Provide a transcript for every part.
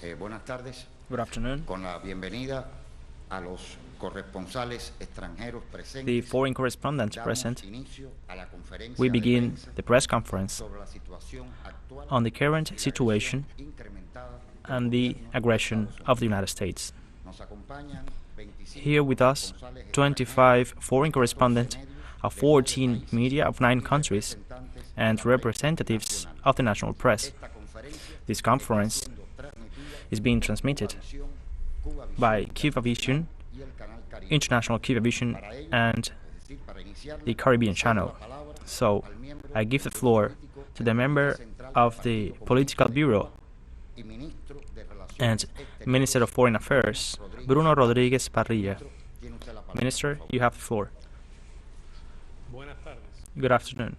Buenas tardes. Good afternoon. Con la bienvenida a los corresponsales extranjeros presentes. The foreign correspondents present, we we begin the press conference on the current situation and the aggression of the United States. Here with us, 25 foreign correspondents of 14 media of 9 countries and representatives of the national press. This conference is being transmitted by Cuba Vision, International Cuba Vision, and the Caribbean Channel. So, I give the floor to the member of the Political Bureau and Minister of Foreign Affairs, Bruno Rodriguez Parrilla. Minister, you have the floor. Good afternoon.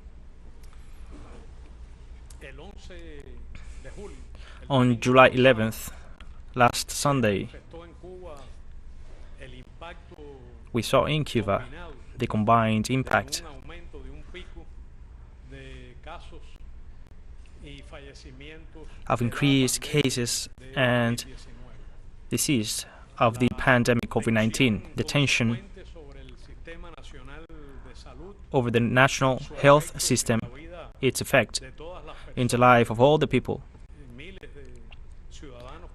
On July 11th, last Sunday, we saw in Cuba the combined impact of increased cases and disease of the pandemic COVID-19, the tension over the national health system, its effect in the life of all the people,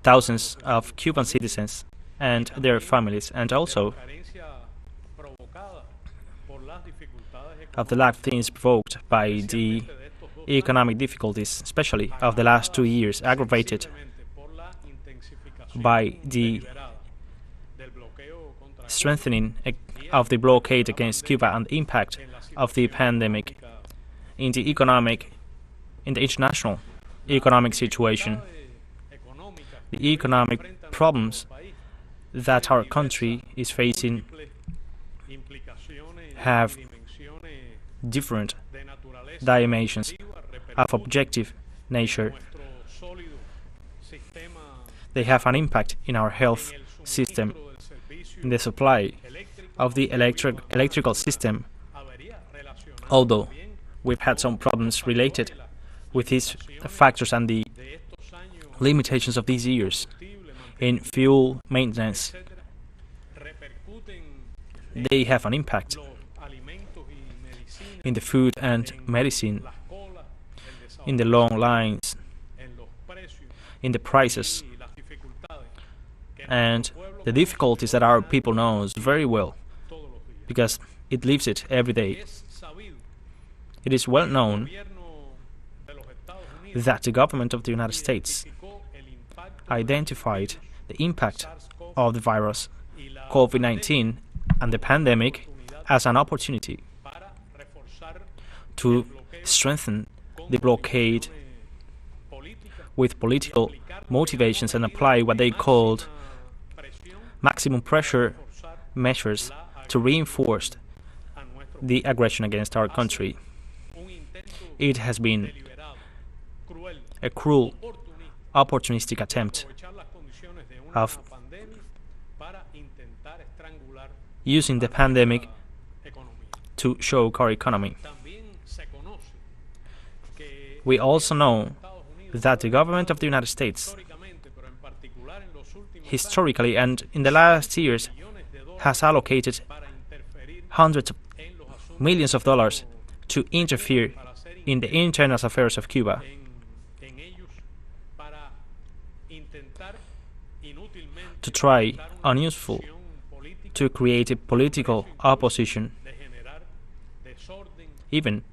thousands of Cuban citizens and their families, and also of the lack of things provoked by the economic difficulties, especially of the last 2 years, aggravated by the strengthening of the blockade against Cuba and the impact of the pandemic in the international economic situation. The economic problems that our country is facing have different dimensions of objective nature. They have an impact in our health system, in the supply of the electrical system, although we've had some problems related with these factors and the limitations of these years in fuel maintenance. They have an impact in the food and medicine, in the long lines, in the prices, and the difficulties that our people knows very well, because it lives it every day. It is well known that the government of the United States identified the impact of the virus COVID-19 and the pandemic as an opportunity to strengthen the blockade with political motivations and apply what they called maximum pressure measures to reinforce the aggression against our country. It has been a cruel, opportunistic attempt of using the pandemic to choke our economy. We also know that the government of the United States, historically and in the last years, has allocated hundreds of millions of dollars to interfere in the internal affairs of Cuba, to try unuseful to create a political opposition, even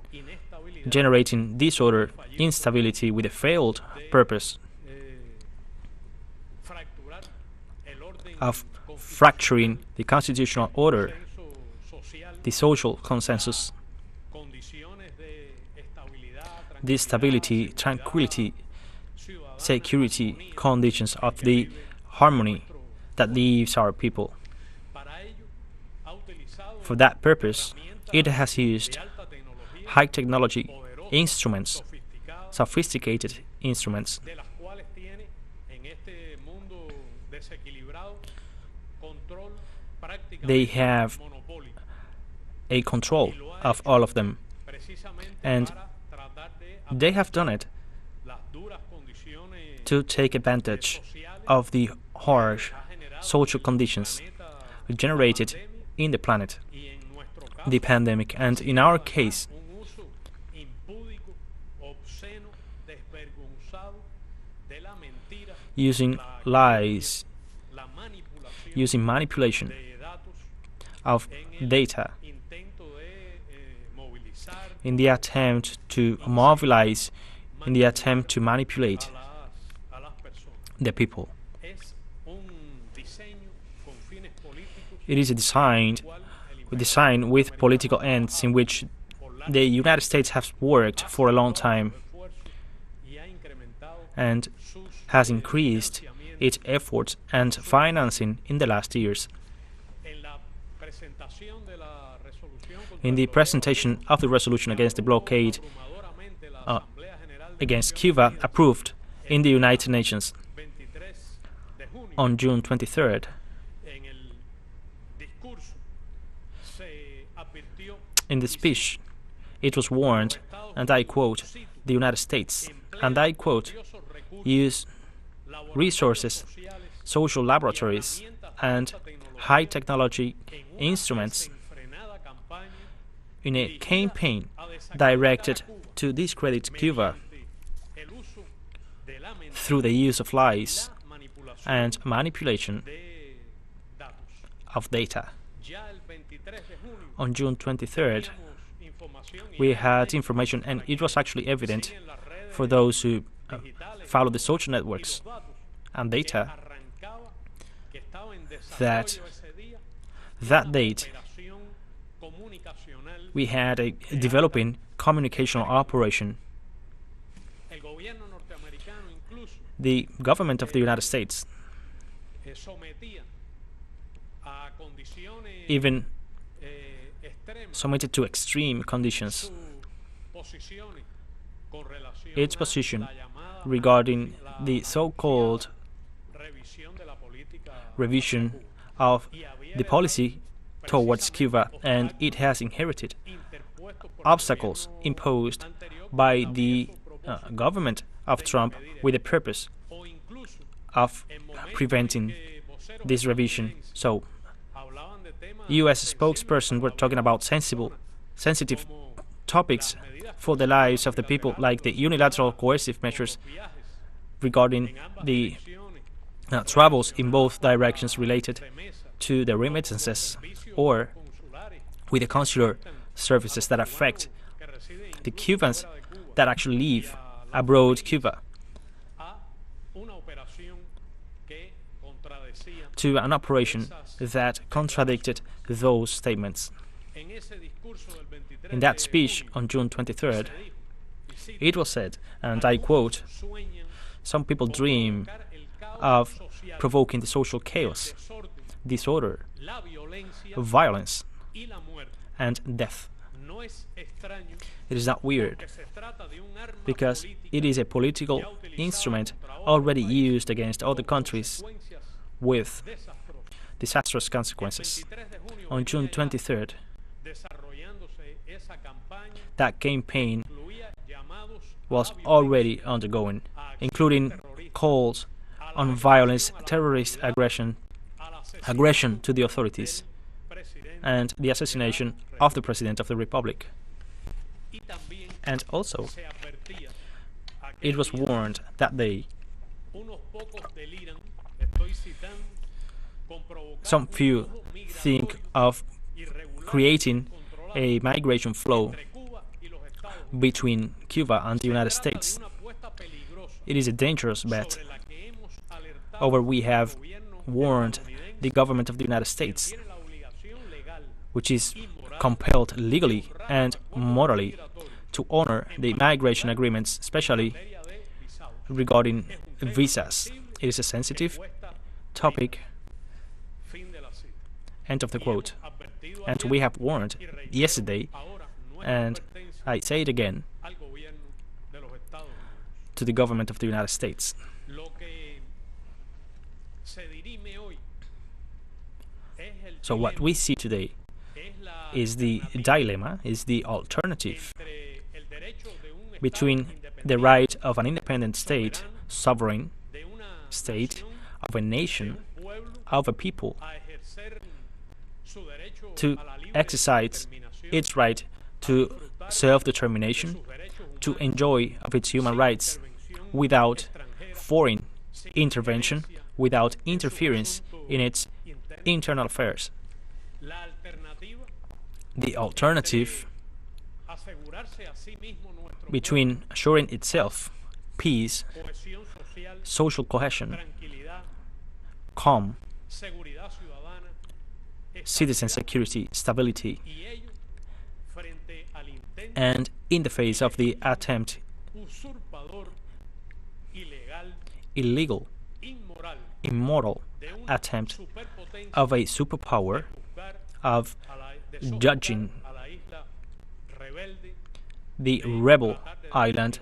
generating disorder, instability with a failed purpose of fracturing the constitutional order, the social consensus, the stability, tranquility, security conditions of the harmony that leaves our people. For that purpose, it has used high technology instruments, sophisticated instruments. They have a control of all of them, and they have done it to take advantage of the harsh social conditions generated in the planet, the pandemic, and in our case, using lies, using manipulation of data in the attempt to mobilize, in the attempt to manipulate the people. It is a design with political ends in which the United States has worked for a long time and has increased its efforts and financing in the last years. In the presentation of the resolution against the blockade against Cuba, approved in the United Nations on June 23rd, in the speech, it was warned, and I quote, the United States, and I quote, use resources, social laboratories, and high-technology instruments in a campaign directed to discredit Cuba through the use of lies and manipulation of data. On June 23rd, we had information, and it was actually evident for those who follow the social networks and data, that date we had a developing communicational operation. The government of the United States even submitted to extreme conditions its position regarding the so-called revision of the policy towards Cuba, and it has inherited obstacles imposed by the government of Trump with the purpose of preventing this revision. So, U.S. spokesperson were talking about sensitive topics for the lives of the people, like the unilateral coercive measures regarding the travels in both directions related to the remittances, or with the consular services that affect the Cubans that actually live abroad Cuba, to an operation that contradicted those statements. In that speech on June 23rd, it was said, and I quote, some people dream of provoking the social chaos, disorder, violence, and death. It is not weird, because it is a political instrument already used against other countries with disastrous consequences. On June 23rd, that campaign was already undergoing, including calls on violence, terrorist aggression to the authorities, and the assassination of the President of the Republic. And also, it was warned that day, some few think of creating a migration flow between Cuba and the United States. It is a dangerous bet. Over we have warned the government of the United States, which is compelled legally and morally to honor the migration agreements, especially regarding visas. It is a sensitive topic. End of the quote. And we have warned yesterday, and I say it again, to the government of the United States. So what we see today is the dilemma, is the alternative between the right of an independent state, sovereign state, of a nation, of a people, to exercise its right to self-determination, to enjoy of its human rights without foreign intervention, without interference in its internal affairs. The alternative between assuring itself peace, social cohesion, calm, citizen security, stability, and in the face of the attempt, illegal, immoral attempt of a superpower of judging the rebel island,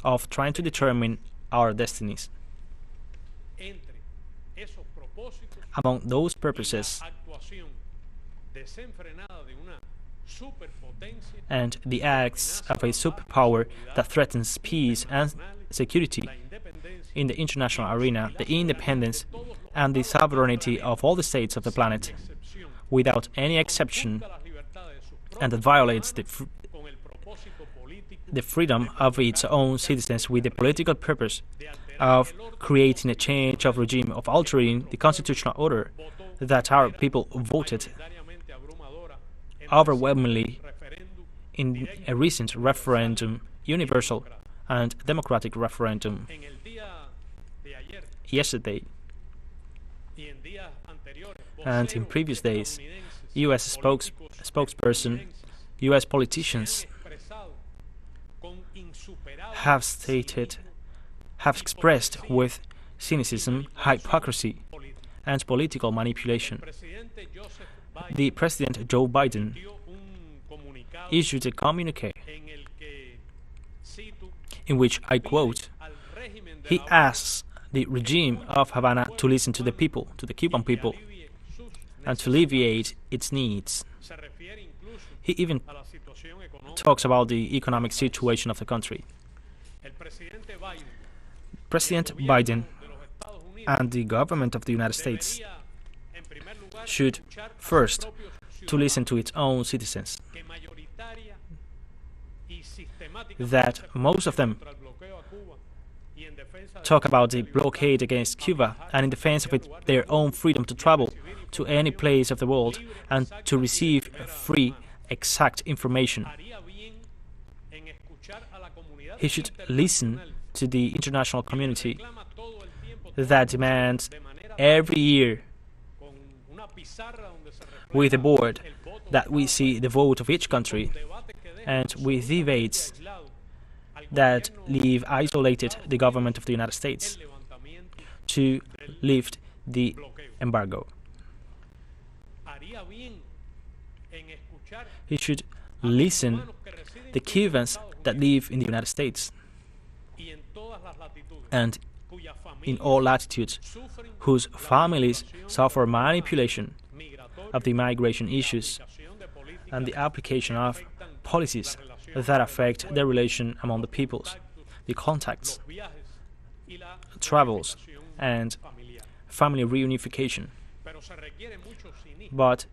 of trying to determine our destinies. Among those purposes and the acts of a superpower that threatens peace and security in the international arena, the independence and the sovereignty of all the states of the planet, without any exception, and that violates the freedom of its own citizens with the political purpose of creating a change of regime, of altering the constitutional order that our people voted overwhelmingly in a recent referendum, universal and democratic referendum yesterday. And in previous days, U.S. spokesperson, U.S. politicians have expressed with cynicism, hypocrisy, and political manipulation. The President Joe Biden issued a communique in which, I quote, he asks the regime of Havana to listen to the people, to the Cuban people, and to alleviate its needs. He even talks about the economic situation of the country. President Biden and the government of the United States should first to listen to its own citizens, that most of them talk about the blockade against Cuba and in defense of their own freedom to travel to any place of the world and to receive free, exact information. He should listen to the international community that demands every year with a board that we see the vote of each country and with debates that leave isolated the government of the United States to lift the embargo. He should listen the Cubans that live in the United States and in all latitudes, whose families suffer manipulation of the migration issues and the application of policies that affect the relation among the peoples, the contacts, travels, and family reunification. But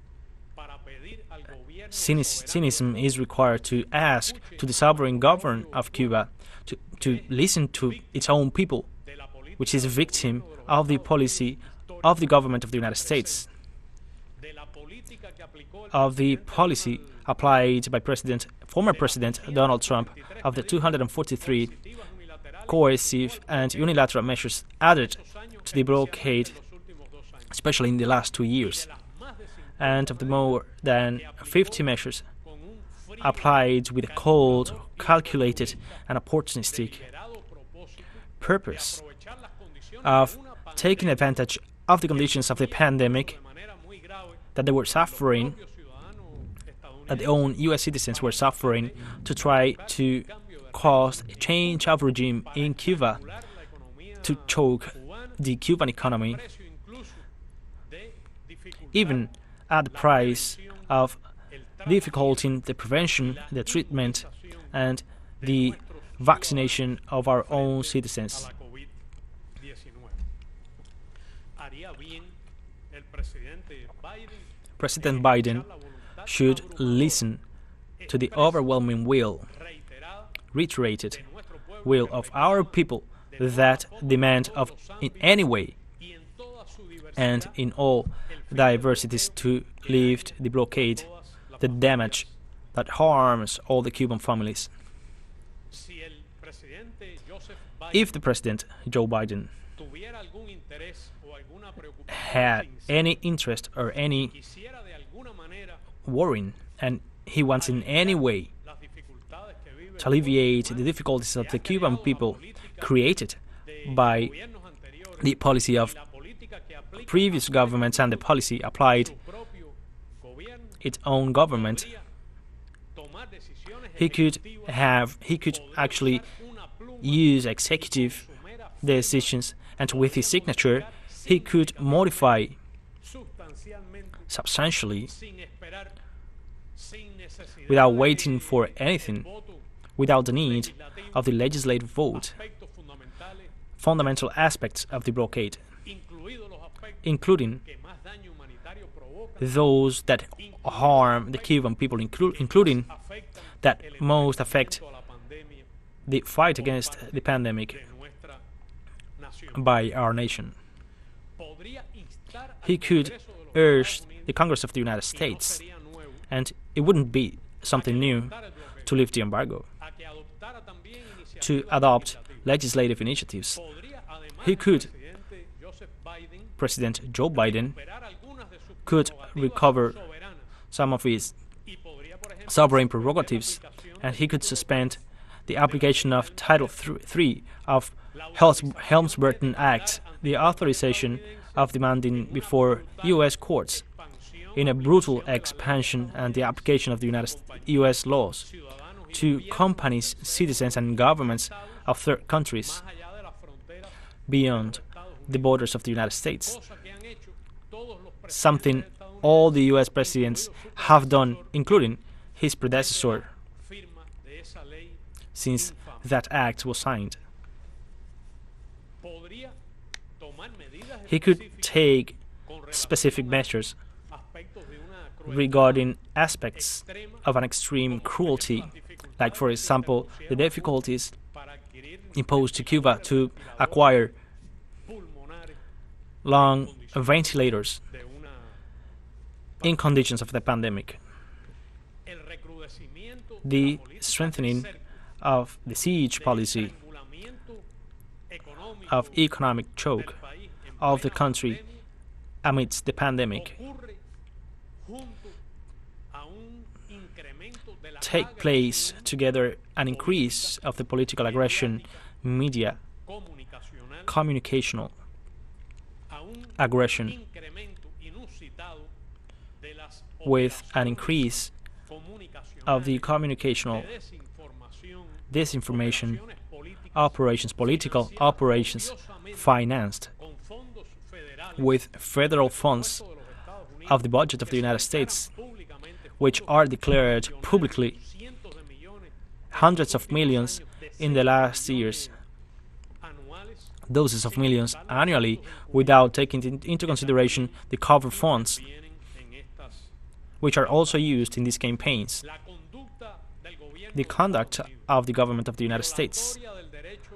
cynicism is required to ask to the sovereign government of Cuba to listen to its own people, which is a victim of the policy of the government of the United States, of the policy applied by former President Donald Trump, of the 243 coercive and unilateral measures added to the blockade, especially in the last 2 years, and of the more than 50 measures applied with a cold, calculated, and opportunistic purpose of taking advantage of the conditions of the pandemic that they were suffering, that their own U.S. citizens were suffering, to try to cause a change of regime in Cuba, to choke the Cuban economy, even at the price of difficulting the prevention, the treatment, and the vaccination of our own citizens President Biden should listen to the overwhelming reiterated will of our people that demand of in any way and in all diversities to lift the blockade, the damage that harms all the Cuban families. If the President, Joe Biden, had any interest or any worrying, and he wants in any way to alleviate the difficulties of the Cuban people created by the policy of previous governments and the policy applied its own government, he could actually use executive decisions, and with his signature he could modify substantially, without waiting for anything, without the need of the legislative vote, fundamental aspects of the blockade, including those that harm the Cuban people, including that most affect the fight against the pandemic by our nation. He could urge the Congress of the United States, and it wouldn't be something new, to lift the embargo, to adopt legislative initiatives. He could, President Joe Biden, could recover some of his sovereign prerogatives, and he could suspend the application of Title III of Helms-Burton Act, the authorization of demanding before U.S. courts in a brutal expansion and the application of the U.S. laws to companies, citizens, and governments of third countries beyond the borders of the United States, something all the U.S. presidents have done, including his predecessor, since that act was signed. He could take specific measures regarding aspects of an extreme cruelty, like, for example, the difficulties imposed to Cuba to acquire lung ventilators in conditions of the pandemic, the strengthening of the siege policy, of economic choke of the country amidst the pandemic, take place together an increase of the political aggression, media, communicational aggression, with an increase of the communicational disinformation operations, political operations financed with federal funds of the budget of the United States, which are declared publicly hundreds of millions in the last years, dozens of millions annually, without taking into consideration the cover funds, which are also used in these campaigns. The conduct of the government of the United States,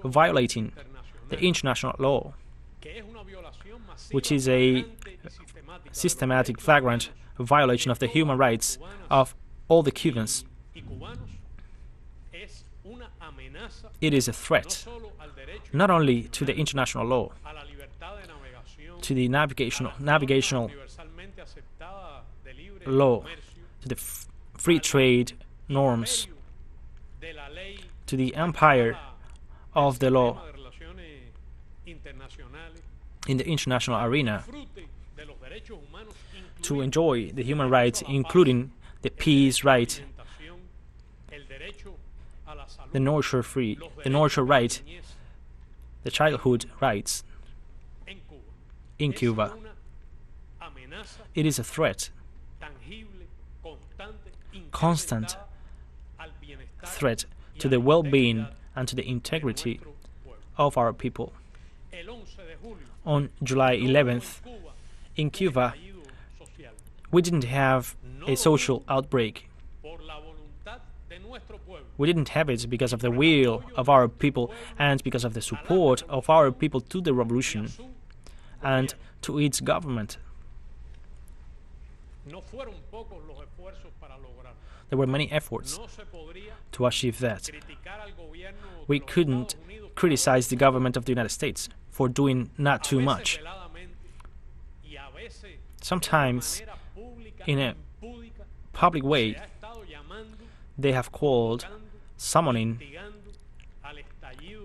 violating the international law, which is a systematic, flagrant violation of the human rights of all the Cubans. It is a threat not only to the international law, to the navigational law, to the free trade norms, to the empire of the law in the international arena, to enjoy the human rights, including the peace right, the nurture right, the childhood rights in Cuba. It is a threat, constant threat to the well-being and to the integrity of our people. On July 11th, in Cuba, we didn't have a social outbreak. We didn't have it because of the will of our people and because of the support of our people to the revolution and to its government. There were many efforts to achieve that. We couldn't criticize the government of the United States for doing not too much. Sometimes, in a public way, they have called summoning,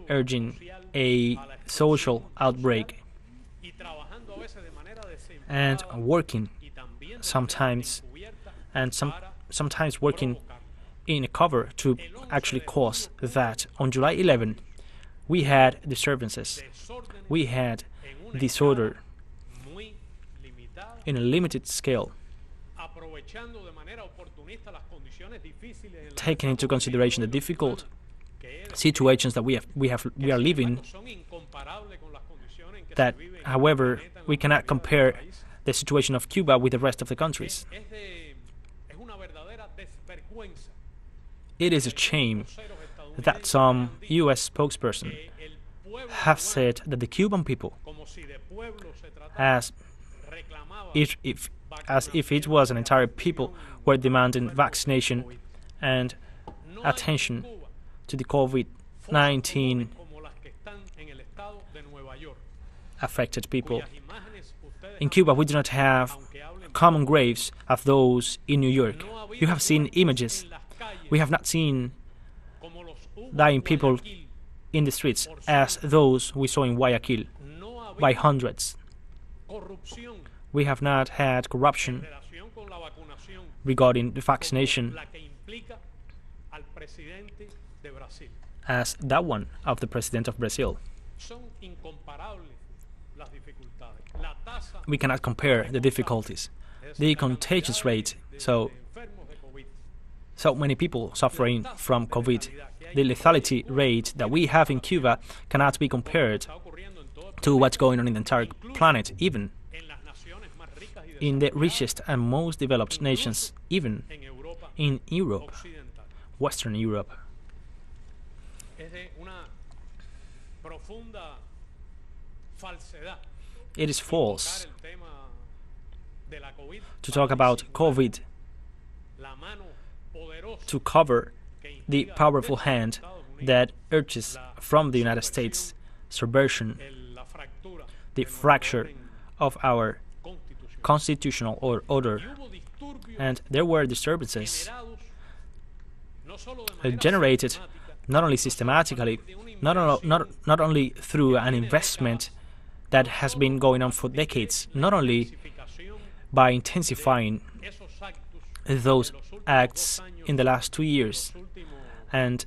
urging a social outbreak, and working sometimes, and sometimes working in a cover to actually cause that. On July 11, we had disturbances, we had disorder in a limited scale, taking into consideration the difficult situations that we are living, that, however, we cannot compare the situation of Cuba with the rest of the countries. It is a shame that some U.S. spokesperson have said that the Cuban people, as if it was an entire people, were demanding vaccination and attention to the COVID-19 affected people. In Cuba, we do not have common graves of those in New York. You have seen images. We have not seen dying people in the streets as those we saw in Guayaquil by hundreds. We have not had corruption regarding the vaccination as that one of the President of Brazil. We cannot compare the difficulties. The contagious rate, so many people suffering from COVID, the lethality rate that we have in Cuba cannot be compared to what's going on in the entire planet, even in the richest and most developed nations, even in Europe, Western Europe. It is false to talk about COVID to cover the powerful hand that urges from the United States subversion, the fracture of our constitutional order. And there were disturbances generated not only systematically, not only through an investment that has been going on for decades, not only by intensifying those acts in the last 2 years and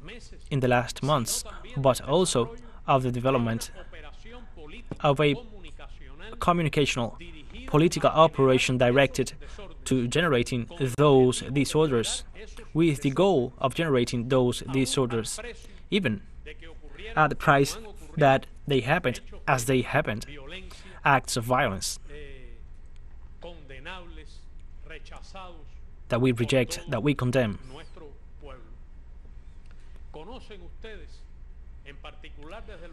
in the last months, but also of the development of a communicational political operation directed to generating those disorders, with the goal of generating those disorders, even at the price that they happened, as they happened, acts of violence that we reject, that we condemn.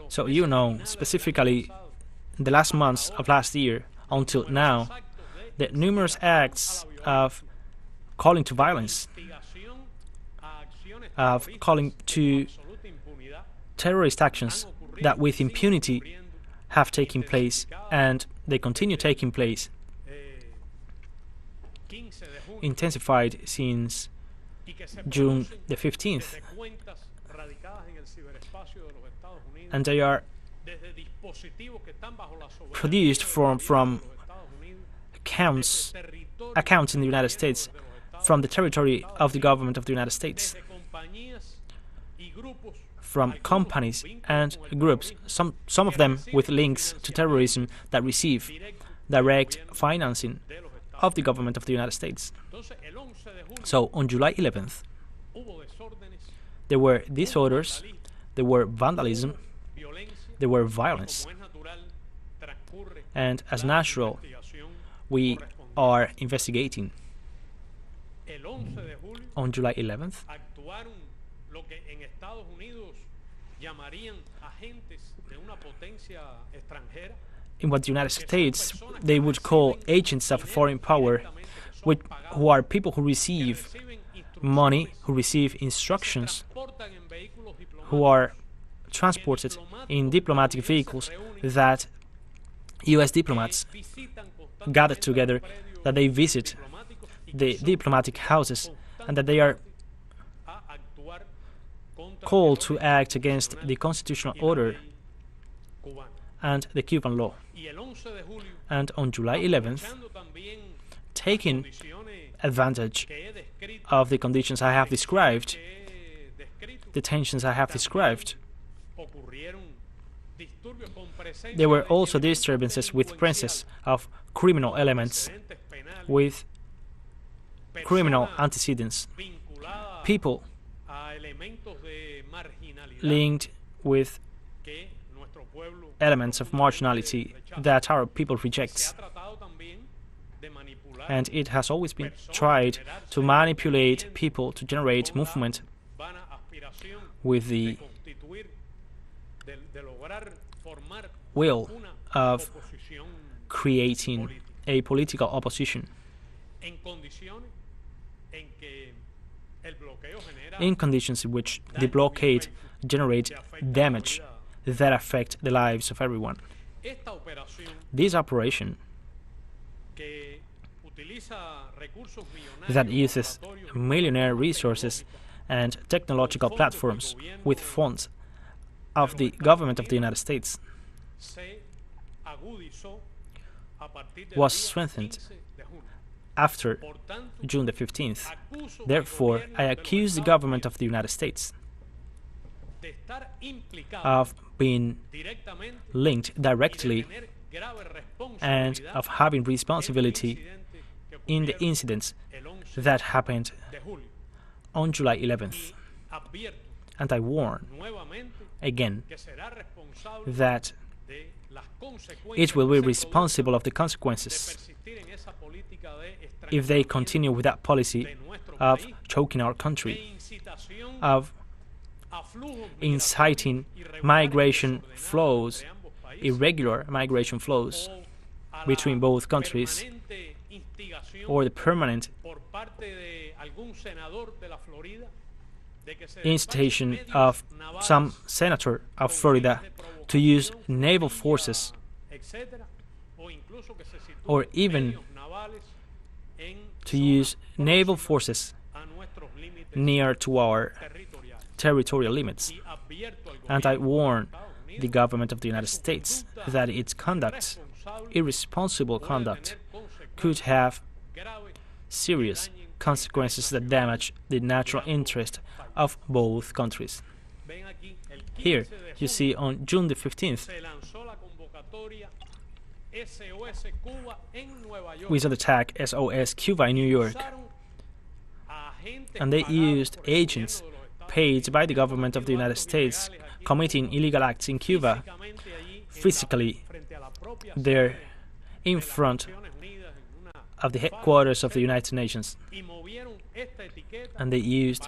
So you know, specifically, the last months of last year until now, the numerous acts of calling to violence, of calling to terrorist actions that with impunity have taken place, and they continue taking place, intensified since June the 15th. And they are produced from accounts in the United States, from the territory of the government of the United States, from companies and groups, some of them with links to terrorism that receive direct financing of the government of the United States. So on July 11th, there were disorders, there were vandalism, there were violence. and as natural, we are investigating. On July 11th, in what the United States they would call agents of a foreign power, who are people who receive money, who receive instructions, who are transported in diplomatic vehicles that US diplomats gather together, that they visit the diplomatic houses, and that they are called to act against the constitutional order and the Cuban law. And on July 11th, taking advantage of the conditions I have described, the tensions I have described, there were also disturbances with presence of criminal elements, with criminal antecedents, people linked with elements of marginality that our people rejects. And it has always been tried to manipulate people to generate movement with the will of creating a political opposition, in conditions in which the blockade generates damage that affect the lives of everyone. This operation that uses millionaire resources and technological platforms with funds of the government of the United States was strengthened after June the 15th. Therefore, I accuse the government of the United States of being linked directly and of having responsibility in the incidents that happened on July 11th. And I warn again that it will be responsible of the consequences if they continue with that policy of choking our country, of inciting migration flows, irregular migration flows between both countries, or the permanent incitation of some senator of Florida to use naval forces, or even to use naval forces near to our territorial limits. And I warn the government of the United States that its conduct, irresponsible conduct, could have serious consequences that damage the natural interest of both countries. Here you see on June the 15th, we saw the tag SOS Cuba in New York, and they used agents paid by the government of the United States committing illegal acts in Cuba, physically there in front of the headquarters of the United Nations. And they used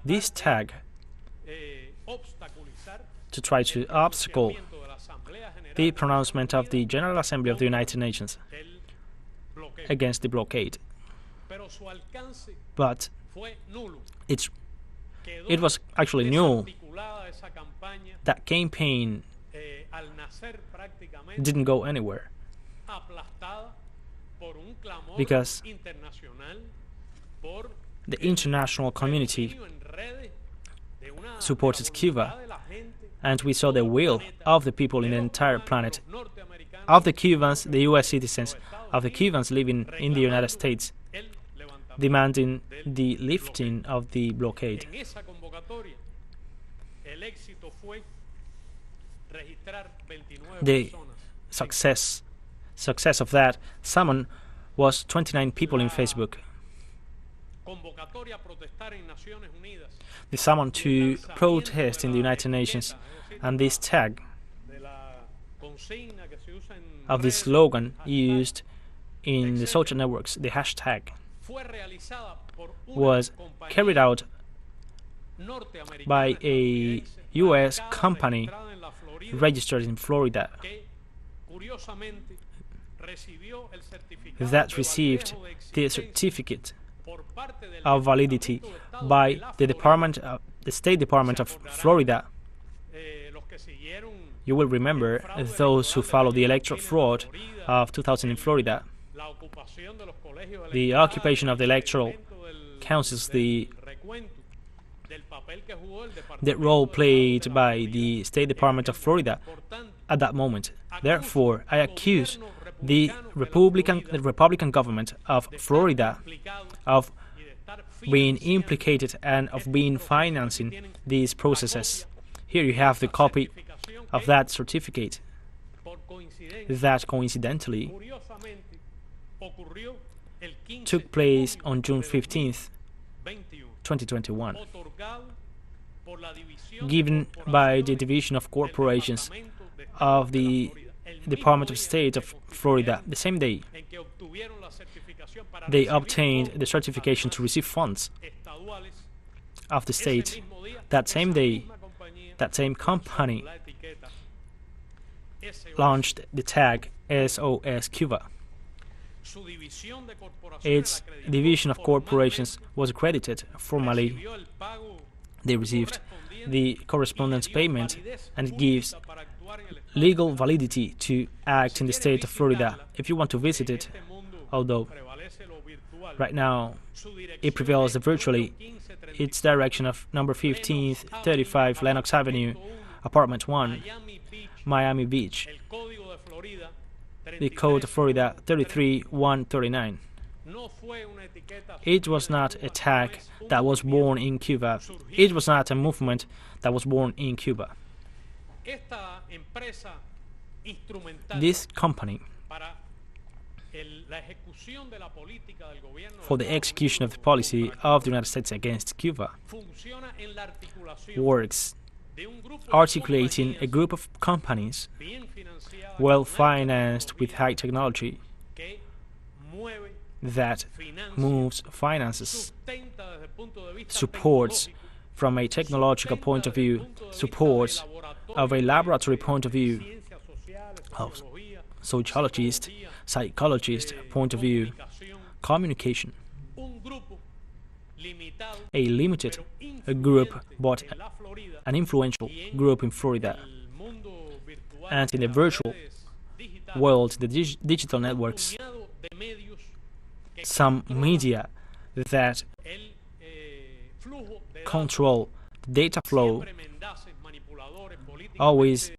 this tag to try to obstacle the pronouncement of the General Assembly of the United Nations against the blockade. But it was actually null. That campaign didn't go anywhere because the international community supported Cuba, and we saw the will of the people in the entire planet, of the Cubans, the US citizens, of the Cubans living in the United States, demanding the lifting of the blockade. The success of that summon was 29 people in Facebook. The summon to protest in the United Nations, and this tag of the slogan used in the social networks, the hashtag, was carried out by a U.S. company registered in Florida that received the certificate of validity by the State Department of Florida. You will remember those who followed the electoral fraud of 2000 in Florida, the occupation of the electoral councils, the role played by the State Department of Florida at that moment. Therefore, I accuse the Republican government of Florida of being implicated and of being financing these processes. Here you have the copy of that certificate that coincidentally took place on June 15th, 2021, given by the Division of Corporations of the Department of State of Florida. The same day, they obtained the certification to receive funds of the state. That same day, that same company launched the tag SOS Cuba. Its Division of Corporations was accredited formally. They received the correspondence payment, and it gives legal validity to act in the state of Florida. If you want to visit it, although right now it prevails virtually, its direction of number 1535 Lenox Avenue, Apartment 1, Miami Beach, the code of Florida 33139. It was not a tag that was born in Cuba. It was not a movement that was born in Cuba. This company, for the execution of the policy of the United States against Cuba, works articulating a group of companies well financed with high technology that moves finances, supports from a technological point of view, supports of a laboratory point of view, of sociologist, psychologist point of view, communication. A limited group, but an influential group in Florida. And in the virtual world, the digital networks, some media that control the data flow, always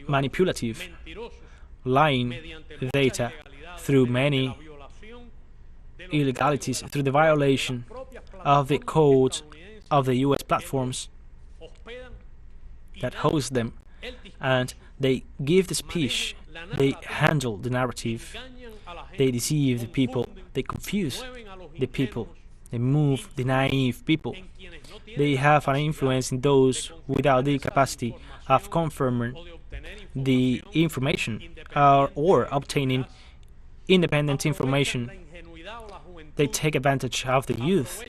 manipulative, lying data through many illegalities, through the violation of the codes of the U.S. platforms that host them, and they give the speech, they handle the narrative, they deceive the people, they confuse the people, they move the naive people. They have an influence in those without the capacity of confirming the information or obtaining independent information. They take advantage of the youth.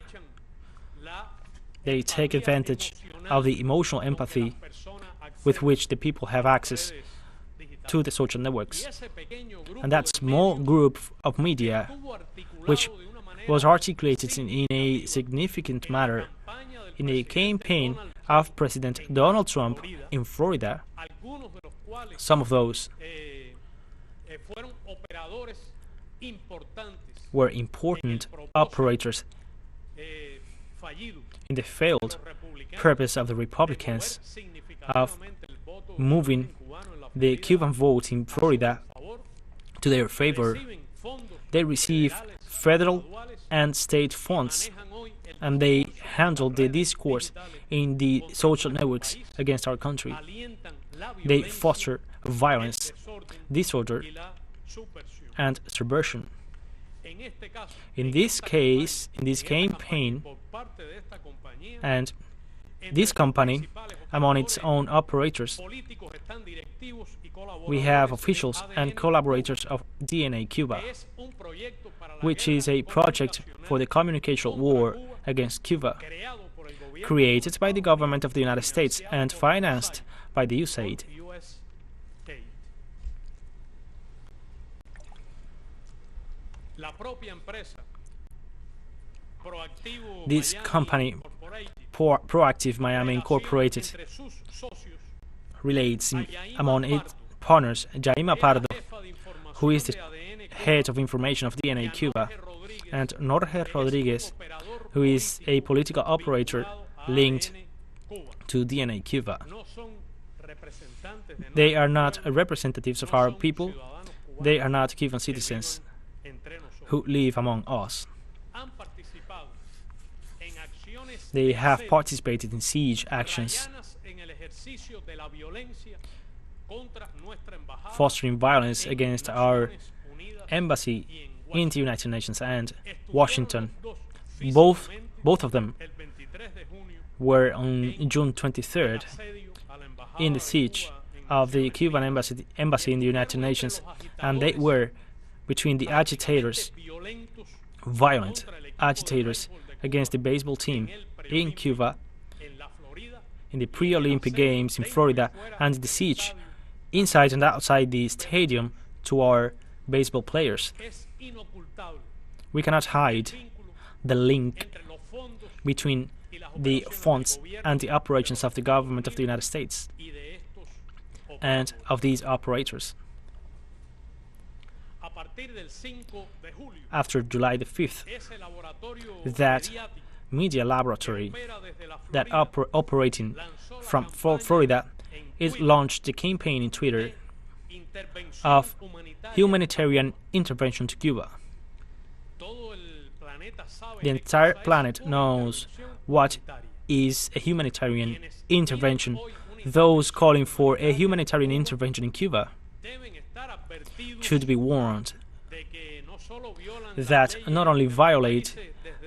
They take advantage of the emotional empathy with which the people have access to the social networks. And that small group of media, which was articulated in a significant manner in a campaign of President Donald Trump in Florida, some of those were important operators in the failed purpose of the Republicans of moving the Cuban vote in Florida to their favor. They receive federal and state funds, and they handle the discourse in the social networks against our country. They foster violence, disorder, and subversion. In this case, in this campaign, and This company, among its own operators, we have officials and collaborators of DNA Cuba, which is a project for the communication war against Cuba, created by the government of the United States and financed by the USAID. This company, Proactive Miami Incorporated, relates among its partners Jaima Pardo, who is the head of information of DNA Cuba, and Jorge Rodriguez, who is a political operator linked to DNA Cuba. They are not representatives of our people. They are not Cuban citizens who live among us. They have participated in siege actions, fostering violence against our embassy in the United Nations and Washington. Both of them were on June 23rd in the siege of the Cuban embassy in the United Nations, and they were between the agitators, violent agitators against the baseball team in Cuba, in the pre-Olympic Games in Florida, and the siege inside and outside the stadium to our baseball players. We cannot hide the link between the funds and the operations of the government of the United States and of these operators. After July the 5th, that media laboratory that operating from Florida, it launched the campaign in Twitter of humanitarian intervention to Cuba. The entire planet knows what is a humanitarian intervention. Those calling for a humanitarian intervention in Cuba should be warned that not only violate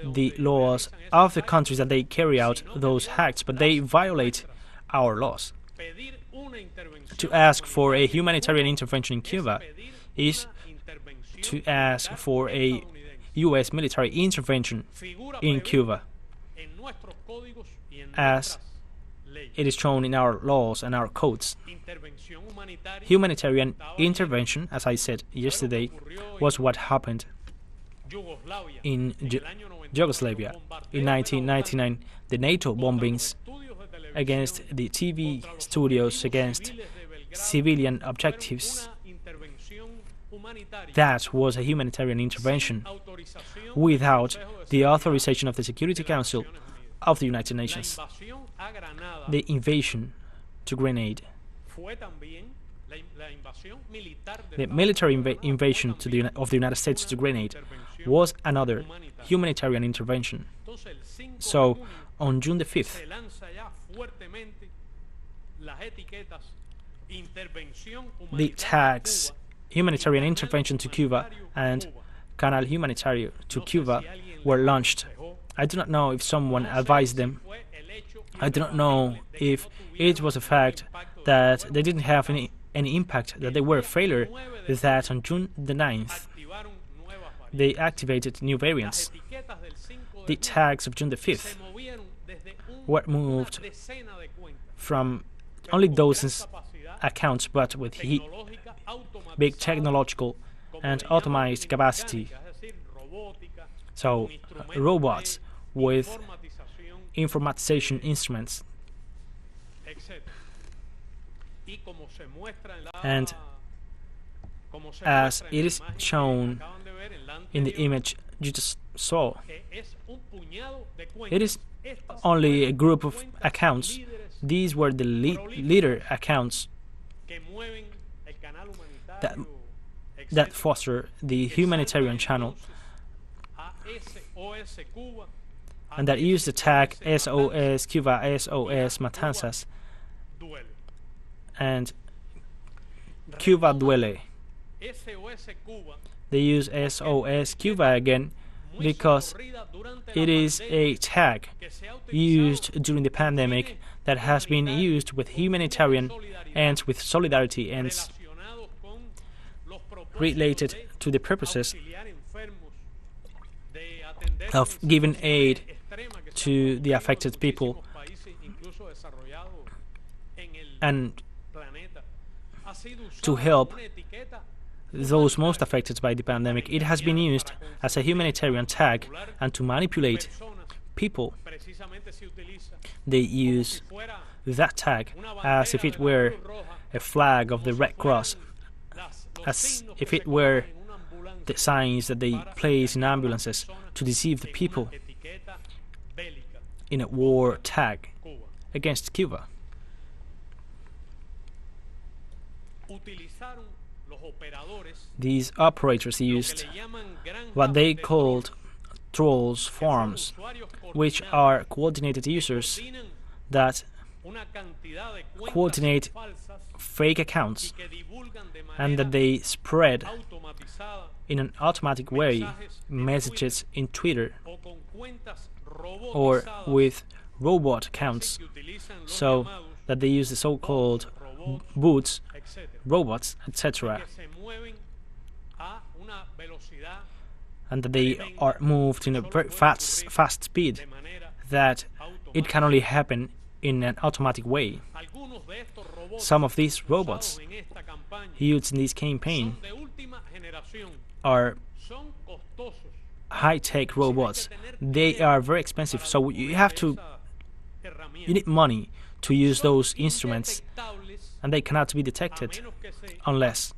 the laws of the countries that they carry out those acts, but they violate our laws. To ask for a humanitarian intervention in Cuba is to ask for a U.S. military intervention in Cuba, as it is shown in our laws and our codes. Humanitarian intervention, as I said yesterday, was what happened in Yugoslavia in 1999, the NATO bombings against the TV studios, against civilian objectives. That was a humanitarian intervention without the authorization of the Security Council of the United Nations. The invasion to Grenada, the military invasion of the United States to Grenada, was another humanitarian intervention. So, on June the 5th, the tags humanitarian intervention to Cuba and Canal Humanitario to Cuba were launched. I do not know if someone advised them. I do not know if it was a fact that they didn't have any impact, that they were a failure, that on June the 9th they activated new variants. The tags of June the 5th were moved from only dozens accounts, but with big technological and automated capacity. So, robots with informatization instruments. And as it is shown in the image you just saw, it is only a group of accounts. These were the leader accounts that foster the humanitarian channel and that use the tag SOS Cuba, SOS Matanzas, and Cuba Duele. They use SOS Cuba again because it is a tag used during the pandemic that has been used with humanitarian ends, with solidarity ends, related to the purposes of giving aid to the affected people and to help those most affected by the pandemic. It has been used as a humanitarian tag and to manipulate people. They use that tag as if it were a flag of the Red Cross, as if it were the signs that they place in ambulances to deceive the people in a war tag against Cuba. These operators used what they called trolls farms, which are coordinated users that coordinate fake accounts and that they spread in an automatic way messages in Twitter or with robot accounts, so that they use the so-called bots, robots, etc., and that they are moved in a very fast speed, that it can only happen in an automatic way. Some of these robots used in this campaign are high-tech robots. They are very expensive, so you need money to use those instruments, and they cannot be detected unless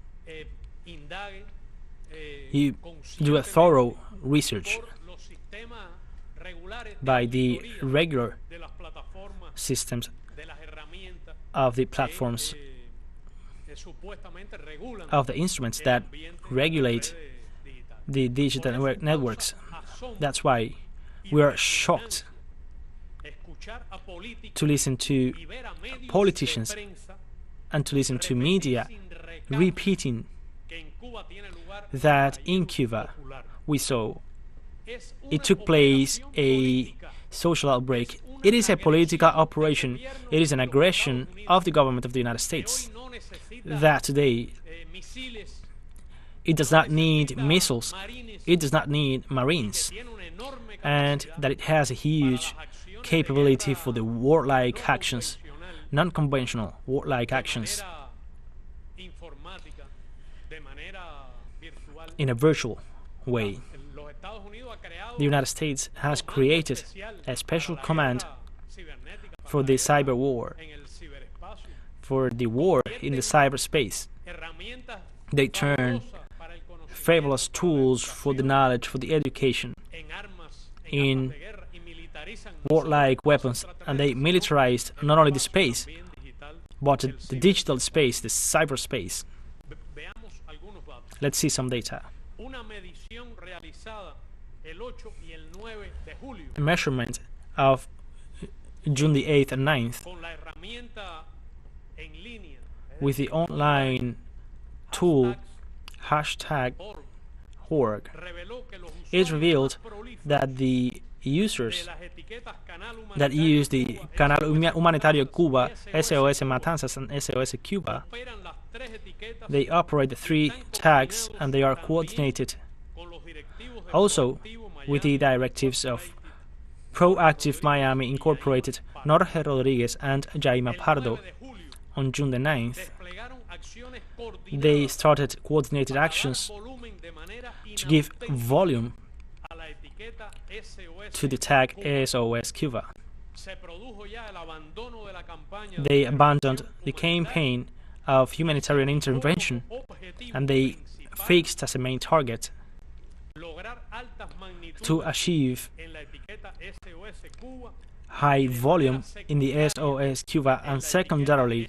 you do a thorough research by the regular systems of the platforms, of the instruments that regulate the digital networks. That's why we are shocked to listen to politicians and to listen to media repeating that in Cuba we saw it took place a social outbreak. It is a political operation. It is an aggression of the government of the United States. That today it does not need missiles, it does not need marines, and that it has a huge capability for the warlike actions, non-conventional warlike actions in a virtual way. The United States has created a special command for the cyber war, for the war in the cyberspace. They turn fabulous tools for the knowledge, for the education, in warlike weapons, and they militarized not only the space, but the digital space, the cyberspace. Let's see some data. A measurement of June the 8th and 9th with the online tool #org. It revealed that the users that use the Canal Humanitario Cuba, SOS Matanzas, and SOS Cuba, they operate the 3 tags and they are coordinated also with the directives of Proactive Miami Incorporated, Jorge Rodriguez, and Jaime Pardo. On June the 9th, they started coordinated actions to give volume to the tag SOS Cuba. They abandoned the campaign of humanitarian intervention and they fixed as a main target to achieve high volume in the SOS Cuba and secondarily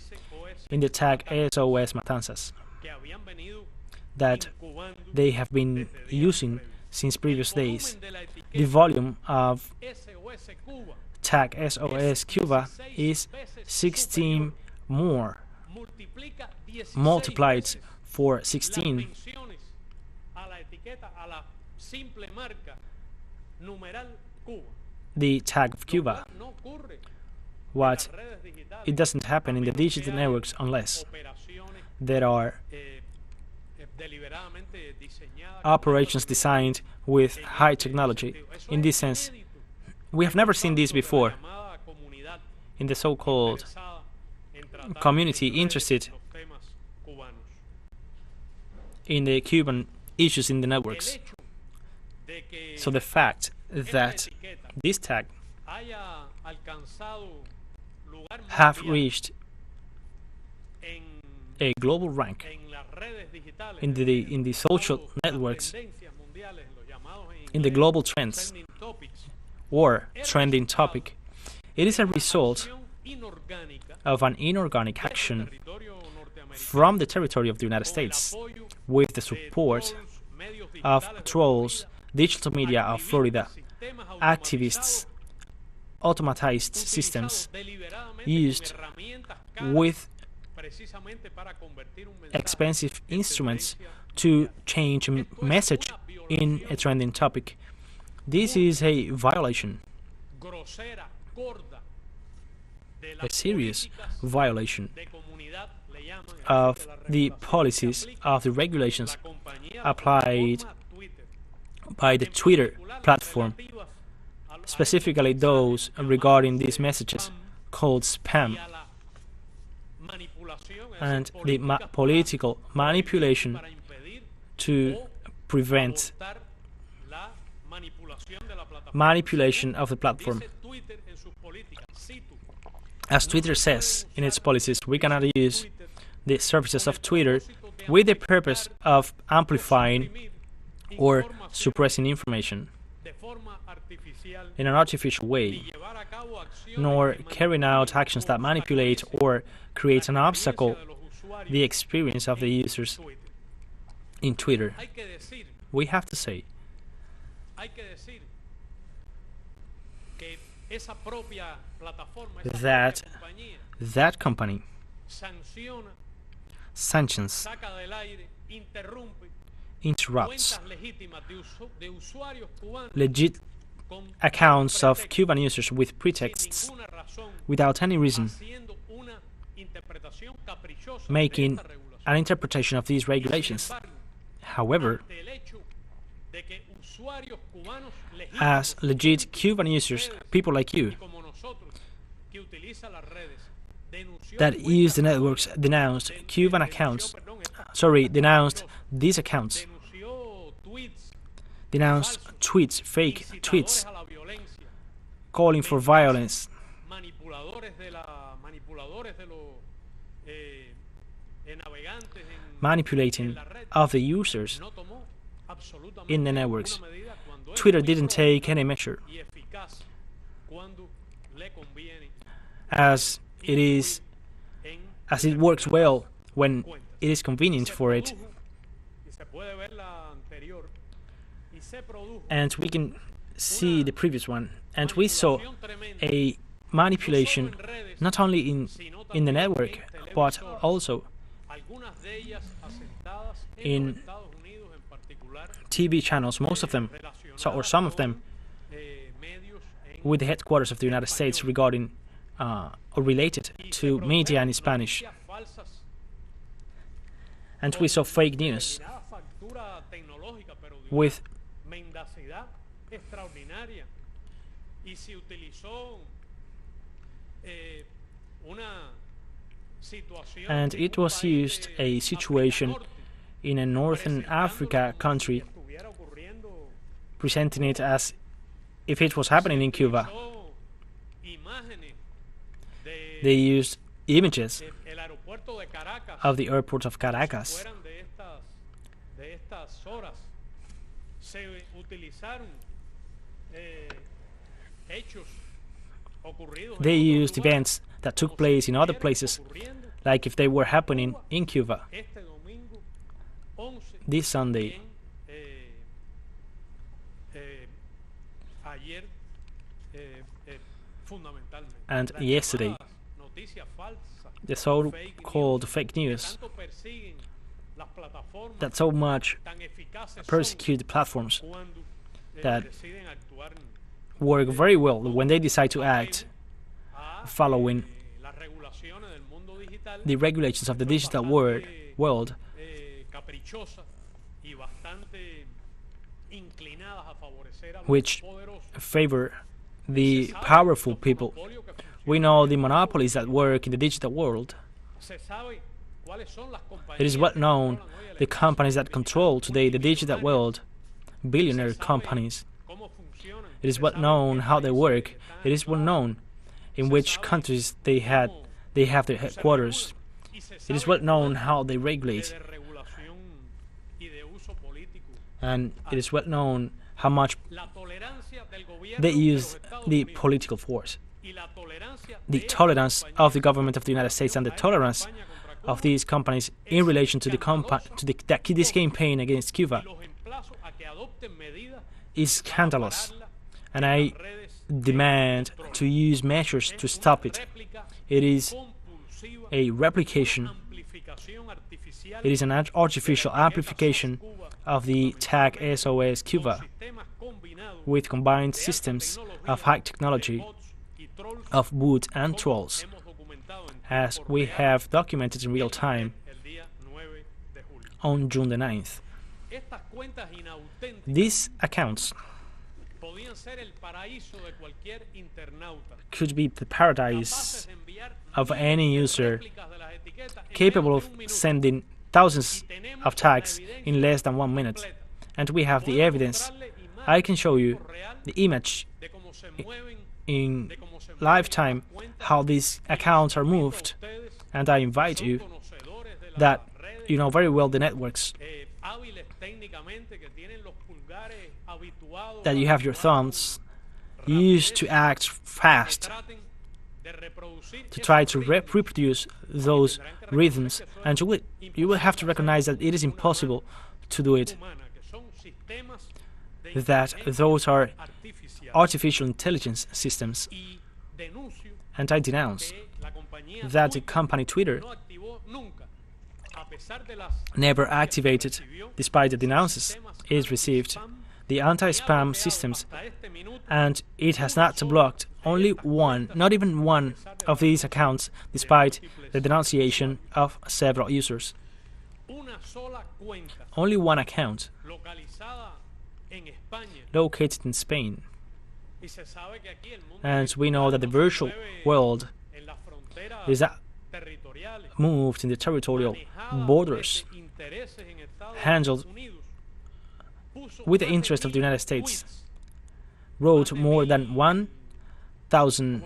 in the tag SOS Matanzas that they have been using since previous days. The volume of tag SOS Cuba is 16 more, multiplied for 16. the tag of Cuba. What it doesn't happen in the digital networks unless there are operations designed with high technology. In this sense, we have never seen this before in the so-called community interested in the Cuban issues in the networks. So the fact that this tag have reached a global rank in the social networks, in the global trends or trending topic, it is a result of an inorganic action from the territory of the United States with the support of trolls, digital media of Florida, activists, automatized systems used with expensive instruments to change a message in a trending topic. This is a violation, a serious violation of the policies, of the regulations applied by the Twitter platform, specifically those regarding these messages called spam, and the political manipulation to prevent manipulation of the platform. As Twitter says in its policies, we cannot use the services of Twitter with the purpose of amplifying or suppressing information in an artificial way, nor carrying out actions that manipulate or create an obstacle the experience of the users in Twitter. We have to say that that company sanctions, interrupts legit accounts of Cuban users with pretexts without any reason, making an interpretation of these regulations. However, as legit Cuban users, people like you, that use the networks denounced Cuban accounts, denounced these accounts, denounced tweets, fake tweets, calling for violence, manipulating of the users in the networks. Twitter didn't take any measure, as it works well when it is convenient for it. And we can see the previous one, and we saw a manipulation not only in the network but also in TV channels, most of them, or some of them, with the headquarters of the United States regarding or related to media in Spanish. And we saw fake news with and it was used a situation in a Northern Africa country, presenting it as if it was happening in Cuba. They used images of the airport of Caracas. They used events that took place in other places, like if they were happening in Cuba. This Sunday, and yesterday, the so-called fake news that so much persecute the platforms that work very well when they decide to act following the regulations of the digital world, which favor the powerful people. We know the monopolies that work in the digital world. It is well known the companies that control today the digital world, billionaire companies. It is well known how they work. It is well known in which countries they have their headquarters. It is well known how they regulate. And it is well known how much they use the political force. The tolerance of the government of the United States and the tolerance of these companies in relation to this campaign against Cuba is scandalous, and I demand to use measures to stop it. It is a replication, it is an artificial amplification of the tag SOS Cuba with combined systems of high technology, of bots and trolls, as we have documented in real time on June the 9th. These accounts could be the paradise of any user capable of sending thousands of tags in less than 1 minute. And we have the evidence. I can show you the image in lifetime how these accounts are moved, and I invite you that you know very well the networks, that you have your thumbs used to act fast, to try to reproduce those rhythms, and you will have to recognize that it is impossible to do it, that those are artificial intelligence systems. And I denounce that the company Twitter never activated, despite the denounces it received, the anti-spam systems, and it has not blocked only one, not even one of these accounts, despite the denunciation of several users. Only one account located in Spain. And we know that the virtual world is moved in the territorial borders, handled with the interest of the United States, wrote more than 1,000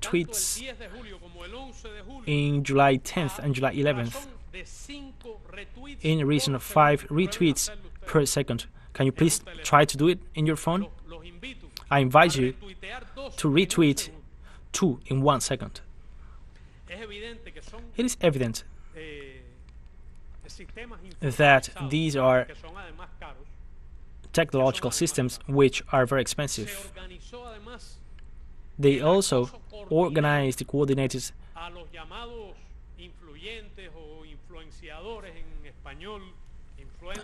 tweets in July 10th and July 11th, in a region of 5 retweets per second. Can you please try to do it in your phone? I invite you to retweet 2 in 1 second. It is evident that these are technological systems which are very expensive. They also organize the coordinated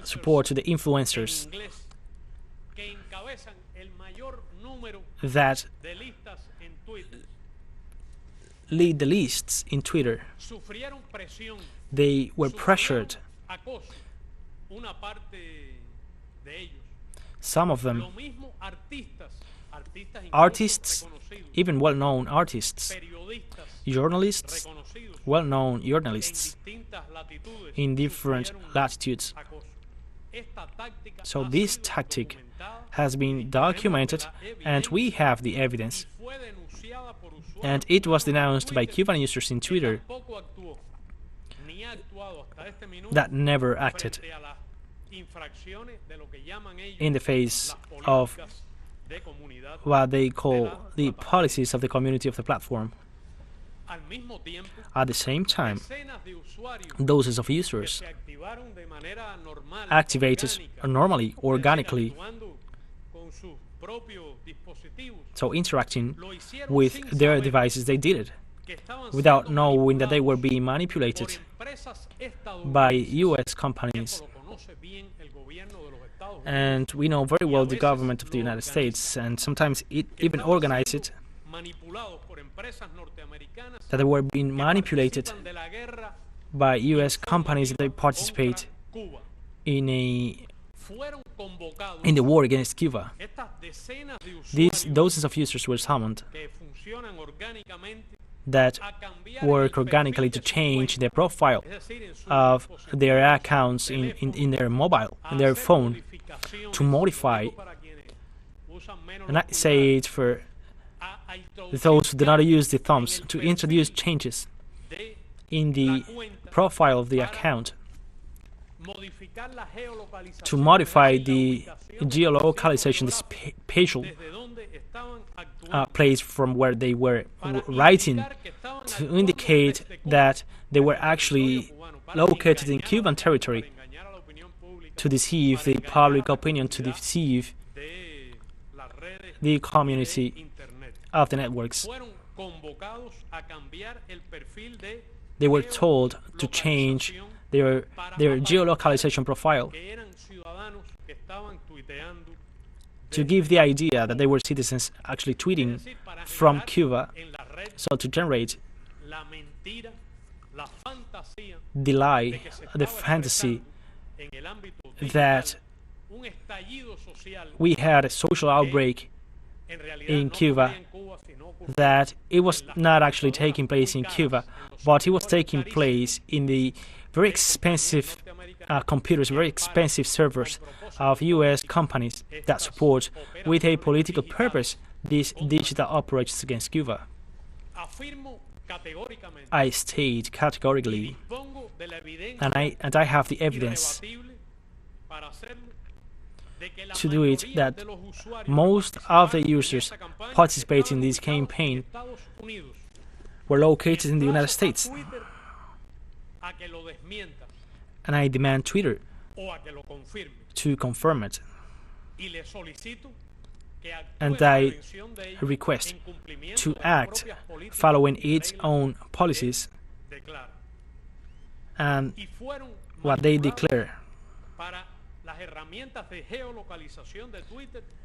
support to the influencers that lead the lists in Twitter. They were pressured. Some of them, artists, even well-known artists, journalists, well-known journalists in different latitudes. So this tactic has been documented, and we have the evidence. And it was denounced by Cuban users in Twitter that never acted in the face of what they call the policies of the community of the platform. At the same time, dozens of users activated normally, organically, so interacting with their devices, they did it. without knowing that they were being manipulated by US companies. And we know very well the government of the United States, and sometimes it even organized it, that they were being manipulated by US companies that they participate in the war against Cuba. These dozens of users were summoned that work organically to change the profile of their accounts in their mobile, in their phone, to modify, and I say it for those who do not use the thumbs, to introduce changes in the profile of the account, to modify the geolocalization, the spatial place from where they were writing, to indicate that they were actually located in Cuban territory, to deceive the public opinion, to deceive the community of the networks. They were told to change their geolocalization profile, to give the idea that they were citizens actually tweeting from Cuba, so to generate the lie, the fantasy that we had a social outbreak in Cuba, that it was not actually taking place in Cuba, but it was taking place in the very expensive computers, very expensive servers of US companies that support, with a political purpose, these digital operations against Cuba. I state categorically, and I have the evidence to do it, that most of the users participating in this campaign were located in the United States. And I demand Twitter to confirm it. And I request to act following its own policies and what they declare.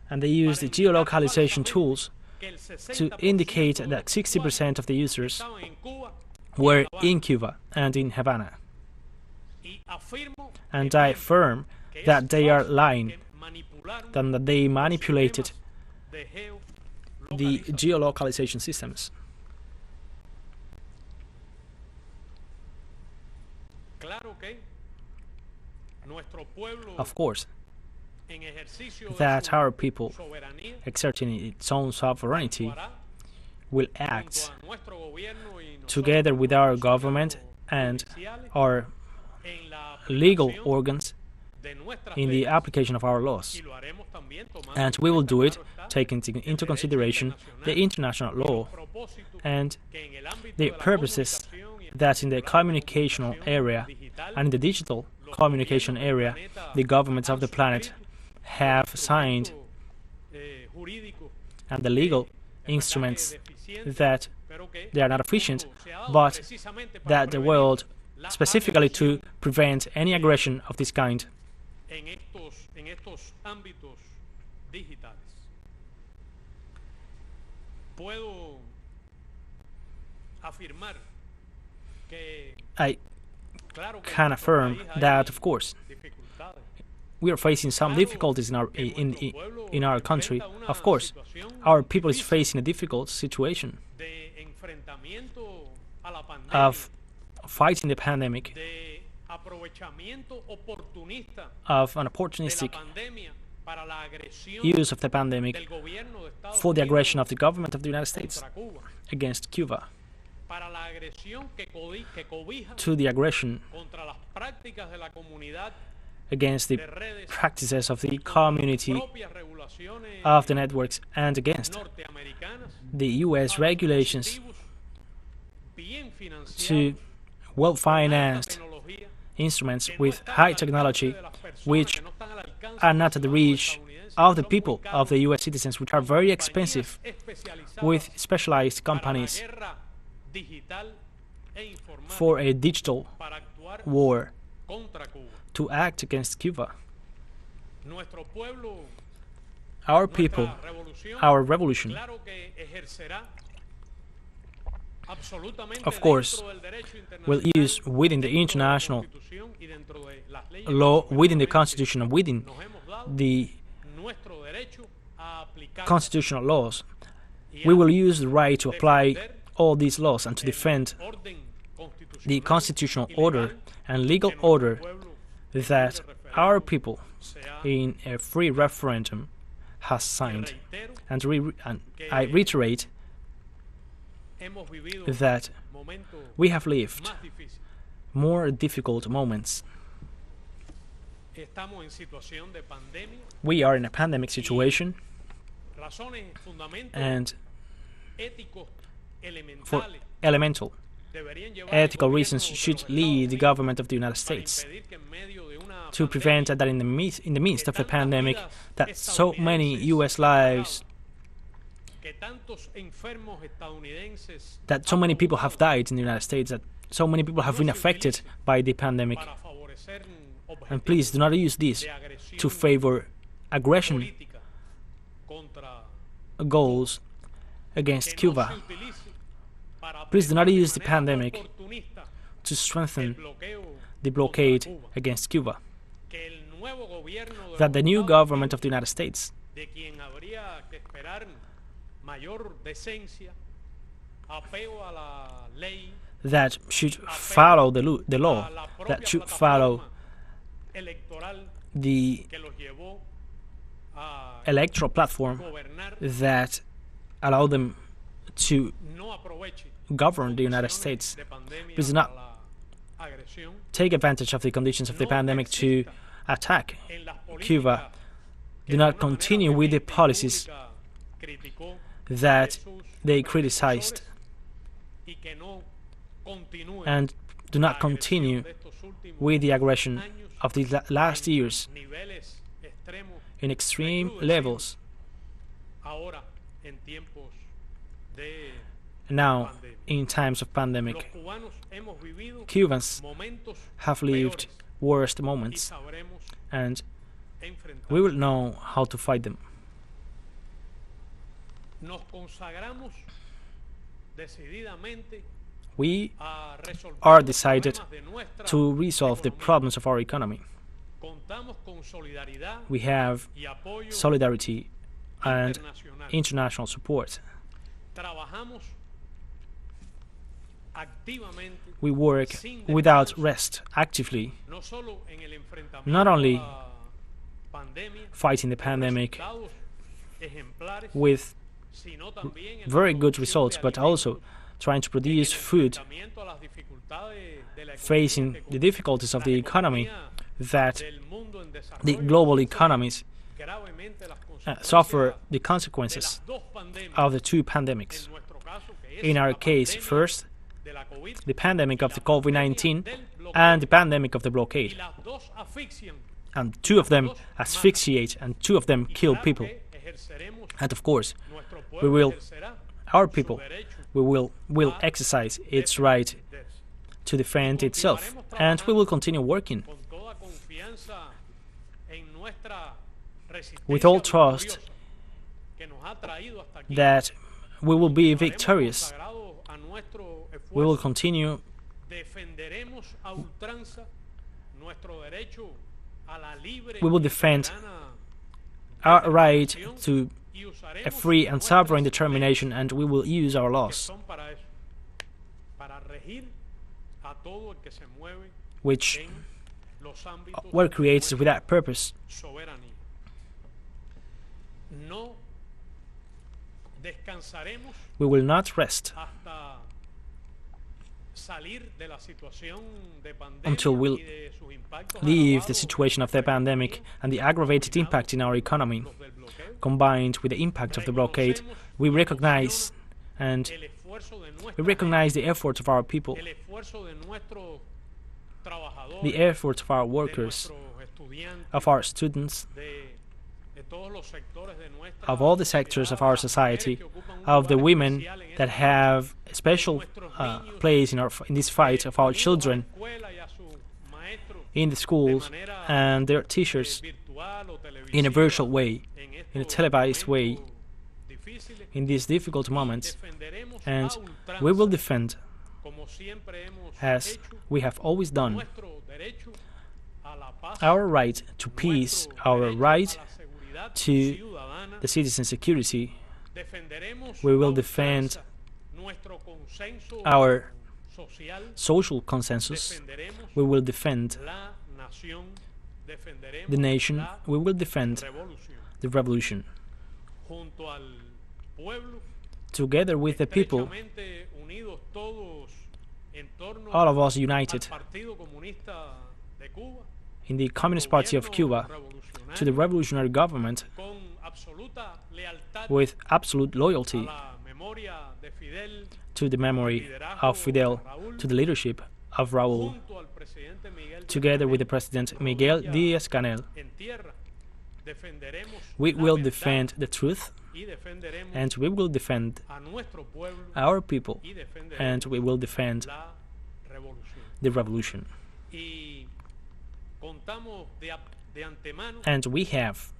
And they use the geolocalization tools to indicate that 60% of the users were in Cuba and in Havana. And I affirm that they are lying, that they manipulated the geolocalization systems. Of course, that our people, exerting its own sovereignty, will act together with our government and our legal organs in the application of our laws. And we will do it taking into consideration the international law and the purposes that in the communicational area and in the digital communication area the governments of the planet have signed, and the legal instruments that they are not efficient, but that the world, specifically to prevent any aggression of this kind. I can affirm that, of course, we are facing some difficulties in our country. Of course, our people is facing a difficult situation of fighting the pandemic, of an opportunistic use of the pandemic for the aggression of the government of the United States against Cuba, to the aggression against the practices of the community of the networks and against the US regulations to well-financed instruments with high technology which are not at the reach of the people, of the US citizens, which are very expensive, with specialized companies for a digital war to act against Cuba. Our people, our revolution, of course, will use within the international law, within the Constitution, and within the constitutional laws, we will use the right to apply all these laws and to defend the constitutional order and legal order that our people in a free referendum has signed. And I reiterate that we have lived more difficult moments. We are in a pandemic situation, and for elemental ethical reasons should lead the government of the United States to prevent that in the midst of the pandemic that so many U.S. lives, that so many people have died in the United States, that so many people have been affected by the pandemic. And please do not use this to favor aggression goals against Cuba. Please do not use the pandemic to strengthen the blockade against Cuba. That the new government of the United States, that should follow the law, that should follow the electoral platform that allow them to govern the United States. Please do not take advantage of the conditions of the pandemic to attack Cuba. Do not continue with the policies that they criticized, and do not continue with the aggression of these last years in extreme levels. Now, in times of pandemic, Cubans have lived worst moments, and we will know how to fight them. We are decided to resolve the problems of our economy. We have solidarity and international support. We work without rest, actively, not only fighting the pandemic with very good results, but also trying to produce food, facing the difficulties of the economy, that the global economies suffer the consequences of the two pandemics. In our case, first, the pandemic of the COVID-19 and the pandemic of the blockade. And two of them asphyxiate and two of them kill people. And of course, our people will exercise its right to defend itself, and we will continue working with all trust that we will be victorious. We will continue. We will defend our right to a free and sovereign determination, and we will use our laws, which were created with that purpose. We will not rest until we leave the situation of the pandemic and the aggravated impact in our economy, combined with the impact of the blockade. We recognize the efforts of our people, the efforts of our workers, of our students, of all the sectors of our society, of the women that have a special place in this fight, of our children in the schools and their teachers in a virtual way, in a televised way, in these difficult moments. And we will defend, as we have always done, our right to peace, our right to the citizen security. We will defend our social consensus. We will defend the nation. We will defend the revolution. Together with the people, all of us united in the Communist Party of Cuba, to the revolutionary government, with absolute loyalty to the memory of Fidel, to the leadership of Raúl, together with the President Miguel Díaz-Canel. We will defend the truth, and we will defend our people, and we will defend the revolution. And we have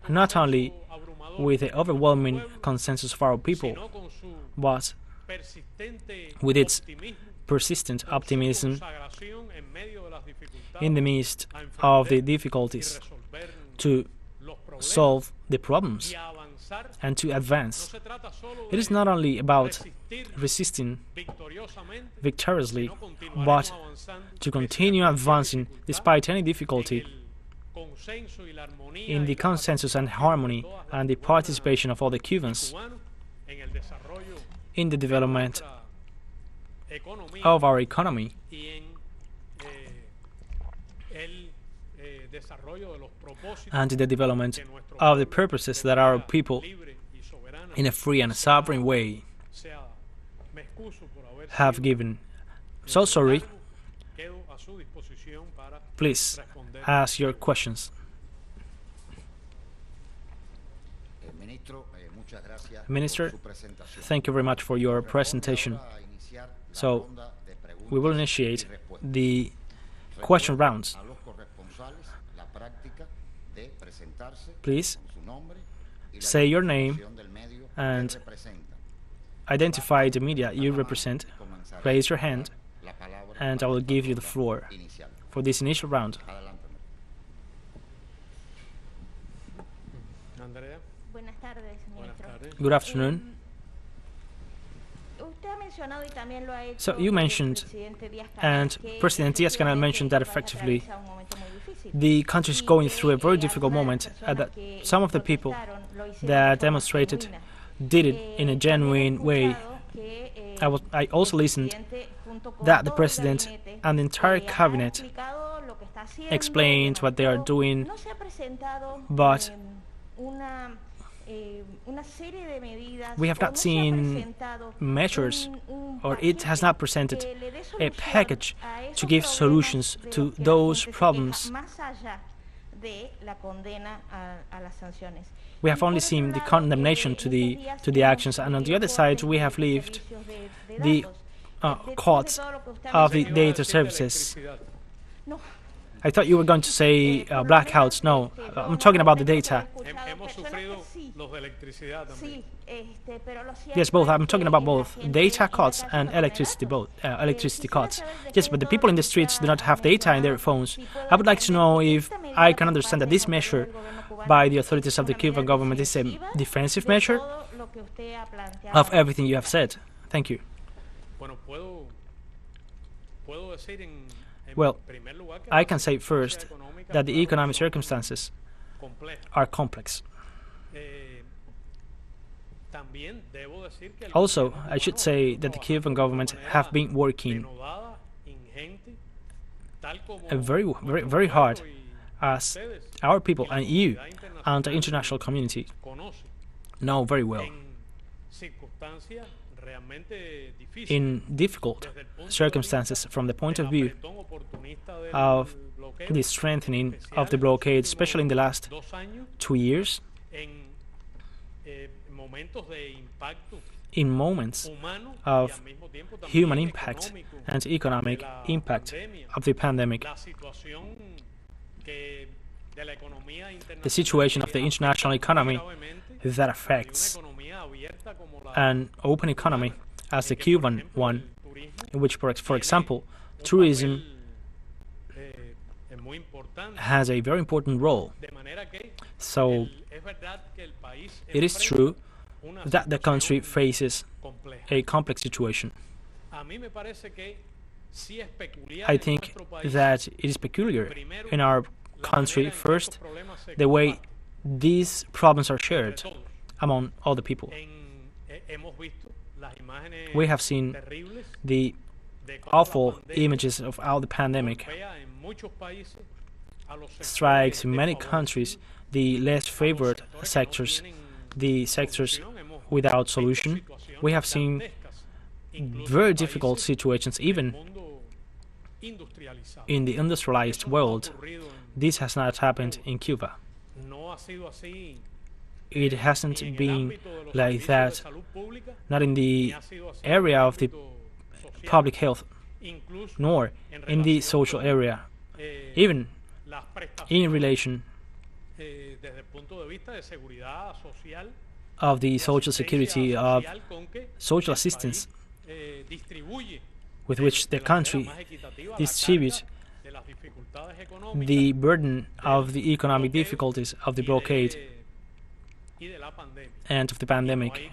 not only with the overwhelming consensus of our people, but with its persistent optimism in the midst of the difficulties, to solve the problems and to advance. It is not only about resisting victoriously, but to continue advancing despite any difficulty in the consensus and harmony and the participation of all the Cubans in the development of our economy and the development of the purposes that our people, in a free and sovereign way, have given. So sorry. Please ask your questions. Minister, thank you very much for your presentation. So, we will initiate the question rounds. Please say your name and identify the media you represent. Raise your hand, and I will give you the floor for this initial round. Good afternoon. So you mentioned, and President Díaz-Canel mentioned, that effectively the country is going through a very difficult moment, and that some of the people that demonstrated did it in a genuine way. I also listened that the President and the entire cabinet explained what they are doing, but we have not seen measures, or it has not presented a package to give solutions to those problems. We have only seen the condemnation to the actions, and on the other side we have left the costs of the data services. I thought you were going to say blackouts. No, I'm talking about the data. Yes, both. I'm talking about both data cuts and electricity cuts. Yes, but the people in the streets do not have data in their phones. I would like to know if I can understand that this measure by the authorities of the Cuban government is a defensive measure of everything you have said. Thank you. Well, I can say first that the economic circumstances are complex. Also, I should say that the Cuban government have been working very hard, as our people and you and the international community know very well, in difficult circumstances from the point of view of the strengthening of the blockade, especially in the last 2 years, in moments of human impact and economic impact of the pandemic. The situation of the international economy that affects an open economy as the Cuban one, in which, for example, tourism has a very important role. So it is true that the country faces a complex situation. I think that it is peculiar in our country, first, the way these problems are shared among all the people. We have seen the awful images of how the pandemic strikes in many countries the less favored sectors, the sectors without solution. We have seen very difficult situations even in the industrialized world. This has not happened in Cuba. It hasn't been like that, not in the area of the public health, nor in the social area, even in relation of the social security, of social assistance with which the country distributes the burden of the economic difficulties of the blockade and of the pandemic.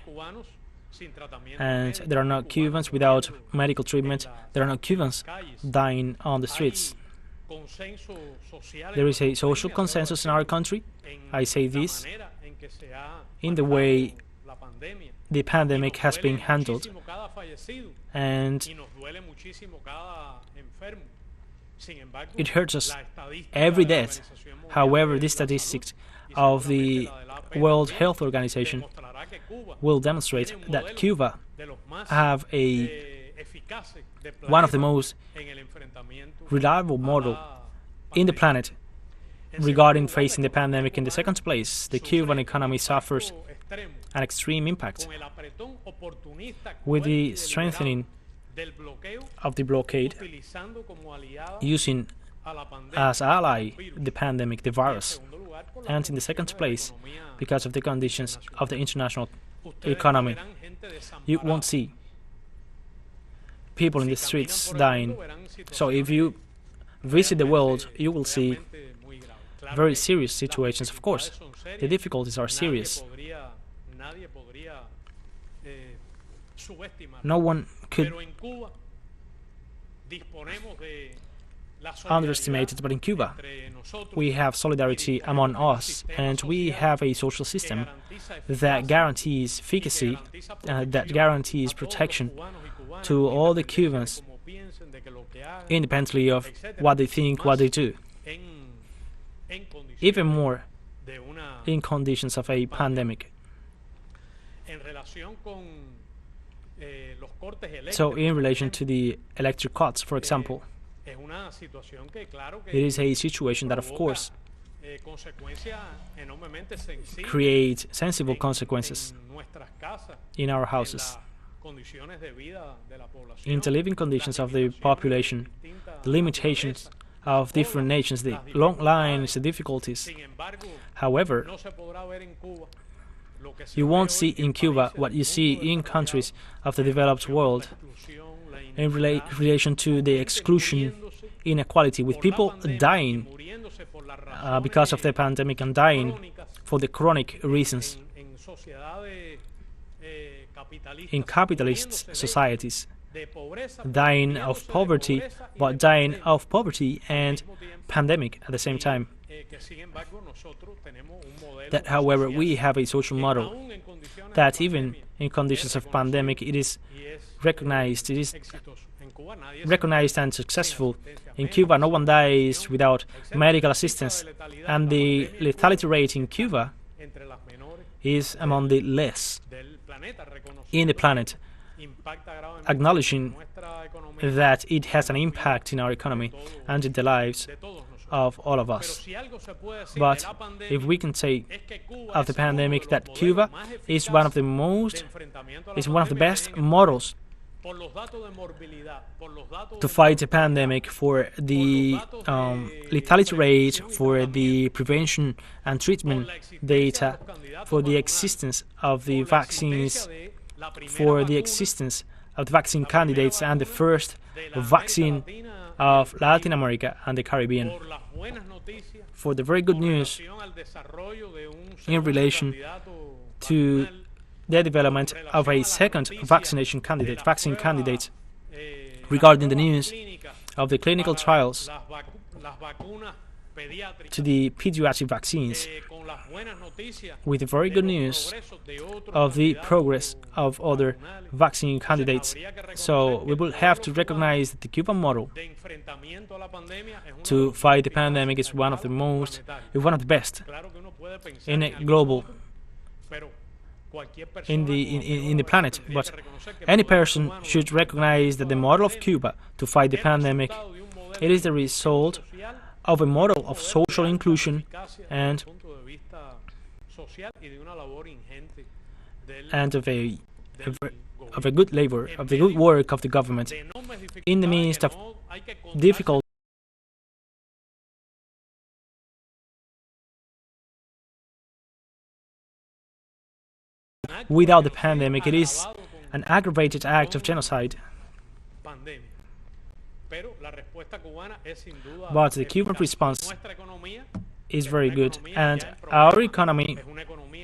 And there are no Cubans without medical treatment. There are no Cubans dying on the streets. There is a social consensus in our country. I say this in the way the pandemic has been handled, and it hurts us every death. However, the statistics of the World Health Organization will demonstrate that Cuba have one of the most reliable model in the planet regarding facing the pandemic. In the second place, the Cuban economy suffers an extreme impact with the strengthening of the blockade, using as ally the pandemic, the virus. And in the second place, because of the conditions of the international economy, you won't see people in the streets dying. So if you visit the world, you will see very serious situations. Of course, the difficulties are serious. No one could underestimate it, but in Cuba, we have solidarity among us, and we have a social system that guarantees efficacy, that guarantees protection to all the Cubans, independently of what they think, what they do. Even more in conditions of a pandemic. So in relation to the electric cuts, for example, it is a situation that, of course, creates sensible consequences in our houses, in the living conditions of the population, the limitations of different nations, the long lines, the difficulties. However, you won't see in Cuba what you see in countries of the developed world in relation to the exclusion, inequality, with people dying because of the pandemic and dying for the chronic reasons in capitalist societies, dying of poverty, but dying of poverty and pandemic at the same time. That, however, we have a social model that even in conditions of pandemic, it is recognized and successful. In Cuba, no one dies without medical assistance, and the lethality rate in Cuba is among the less in the planet. acknowledging that it has an impact in our economy and in the lives of all of us. But if we can say of the pandemic that Cuba is one of the best models to fight the pandemic, for the lethality rate, for the prevention and treatment data, for the existence of the vaccines, for the existence of the vaccine candidates and the first vaccine of Latin America and the Caribbean, for the very good news in relation to the development of a second vaccine candidate, regarding the news of the clinical trials to the pediatric vaccines, with the very good news of the progress of other vaccine candidates. So we will have to recognize that the Cuban model to fight the pandemic is one of the best in a global in the planet. But any person should recognize that the model of Cuba to fight the pandemic, it is the result of a model of social inclusion and of a good labor, of the good work of the government in the midst of difficult without the pandemic. It is an aggravated act of genocide. But the Cuban response is very good, and our economy,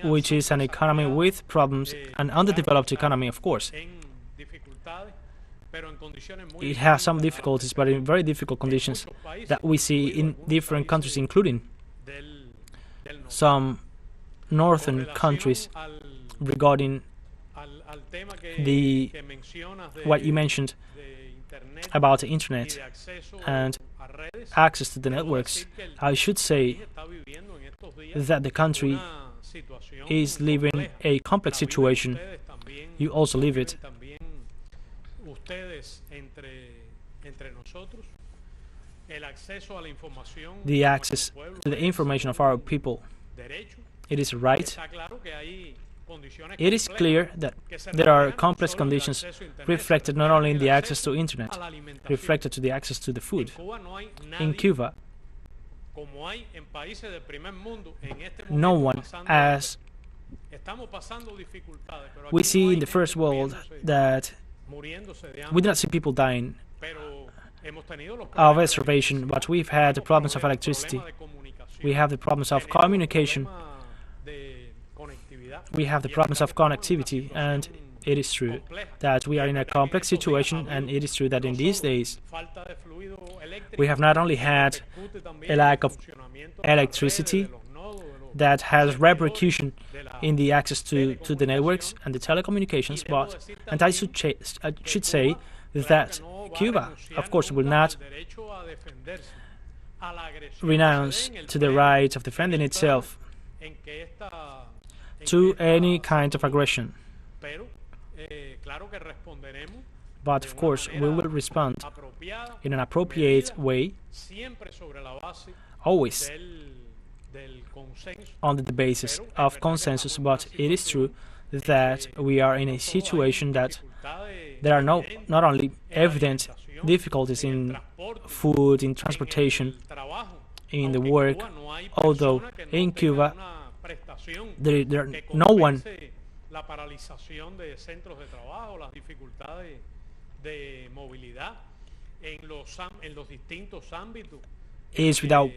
which is an economy with problems, an underdeveloped economy, of course, it has some difficulties, but in very difficult conditions that we see in different countries, including some northern countries, regarding what you mentioned about the internet and access to the networks. I should say that the country is living a complex situation. You also live it. The access to the information of our people, it is right. It is clear that there are complex conditions reflected not only in the access to internet, reflected to the access to the food. In Cuba, no one, as we see in the first world, that we do not see people dying of starvation, but we've had the problems of electricity, we have the problems of communication, we have the problems of connectivity, and it is true that we are in a complex situation, and it is true that in these days we have not only had a lack of electricity that has repercussion in the access to the networks and the telecommunications, and I should say that Cuba, of course, will not renounce to the right of defending itself to any kind of aggression. But of course, we will respond in an appropriate way, always on the basis of consensus. But it is true that we are in a situation that there are not only evident difficulties in food, in transportation, in the work, although in Cuba no one is without,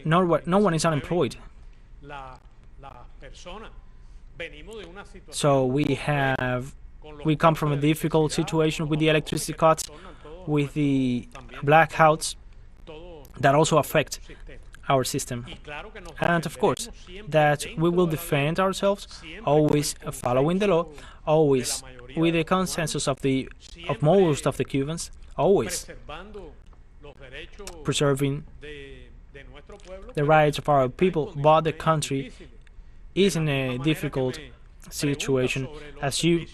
no one is unemployed. So we come from a difficult situation with the electricity cuts, with the blackouts that also affect our system. And of course, that we will defend ourselves, always following the law, always with the consensus of most of the Cubans, always preserving the rights of our people. But the country is in a difficult situation, as you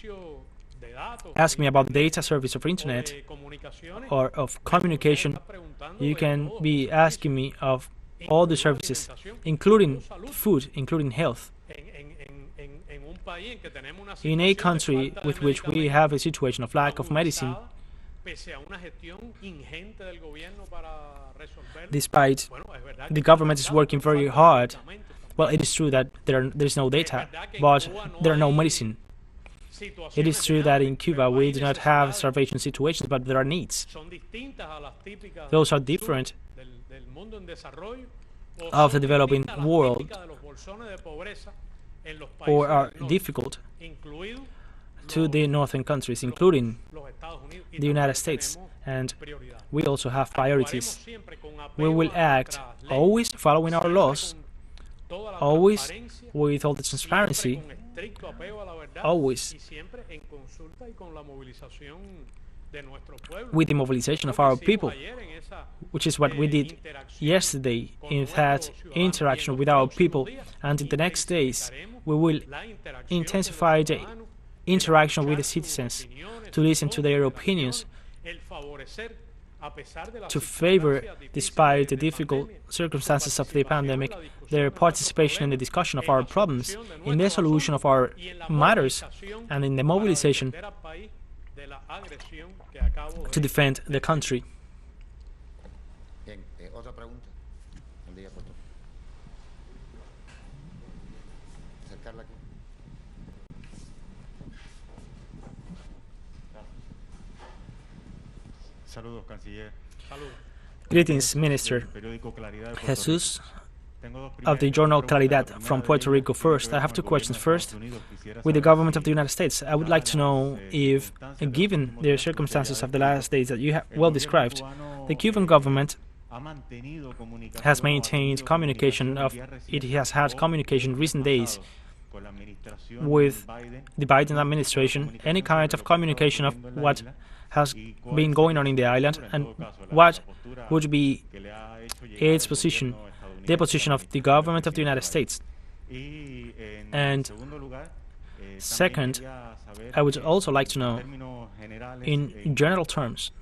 ask me about the data service of internet or of communication, you can be asking me of all the services, including food, including health. In a country with which we have a situation of lack of medicine, despite the government is working very hard, well, it is true that there is no data, but there are no medicine. It is true that in Cuba we do not have starvation situations, but there are needs. Those are different of the developing world, or are difficult to the northern countries, including the United States, and we also have priorities. We will act always following our laws, always with all the transparency, always with the mobilization of our people, which is what we did yesterday in that interaction with our people, and in the next days we will intensify the interaction with the citizens to listen to their opinions, to favor, despite the difficult circumstances of the pandemic, their participation in the discussion of our problems, in the solution of our matters, and in the mobilization to defend the country. Greetings, Minister. Jesus of the journal Claridad from Puerto Rico. First, I have two questions. First, with the government of the United States, I would like to know if, given the circumstances of the last days that you have well described, the Cuban government has maintained communication it has had communication recent days with the Biden administration, any kind of communication of what has been going on in the island, and what would be its position, the position of the government of the United States. And second, I would also like to know, in general terms,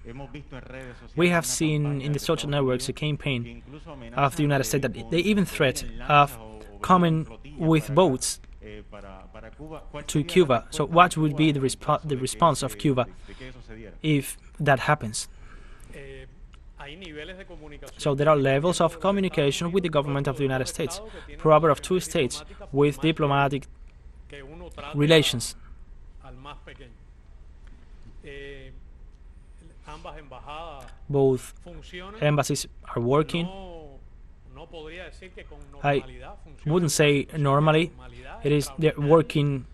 we have seen in the social networks a campaign of the United States that they even threat of coming with boats to Cuba. So what would be the response of Cuba if that happens? So there are levels of communication with the government of the United States, probably of two states with diplomatic relations. Both embassies are working. I wouldn't say normally. They're working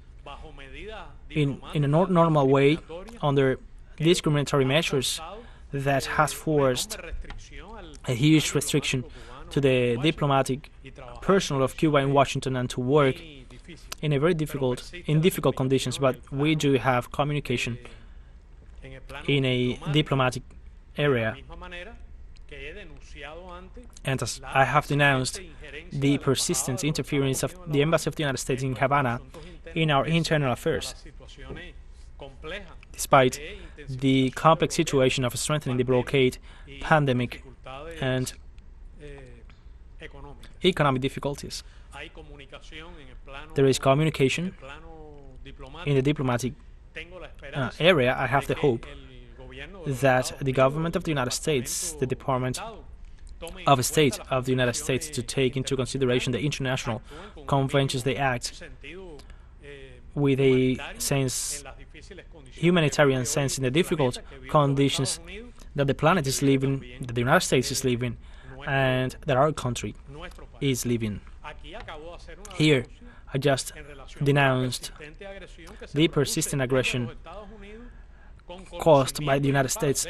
in a normal way under discriminatory measures that has forced a huge restriction to the diplomatic personnel of Cuba in Washington and to work in difficult conditions. But we do have communication in a diplomatic area. And as I have denounced the persistent interference of the Embassy of the United States in Havana in our internal affairs, despite the complex situation of strengthening the blockade, pandemic, and economic difficulties. There is communication in the diplomatic area. I have the hope that the government of the United States, the Department of State of the United States, to take into consideration the international conventions they act with a humanitarian sense in the difficult conditions that the planet is living, that the United States is living, and that our country is living. Here, I just denounced the persistent aggression caused by the United States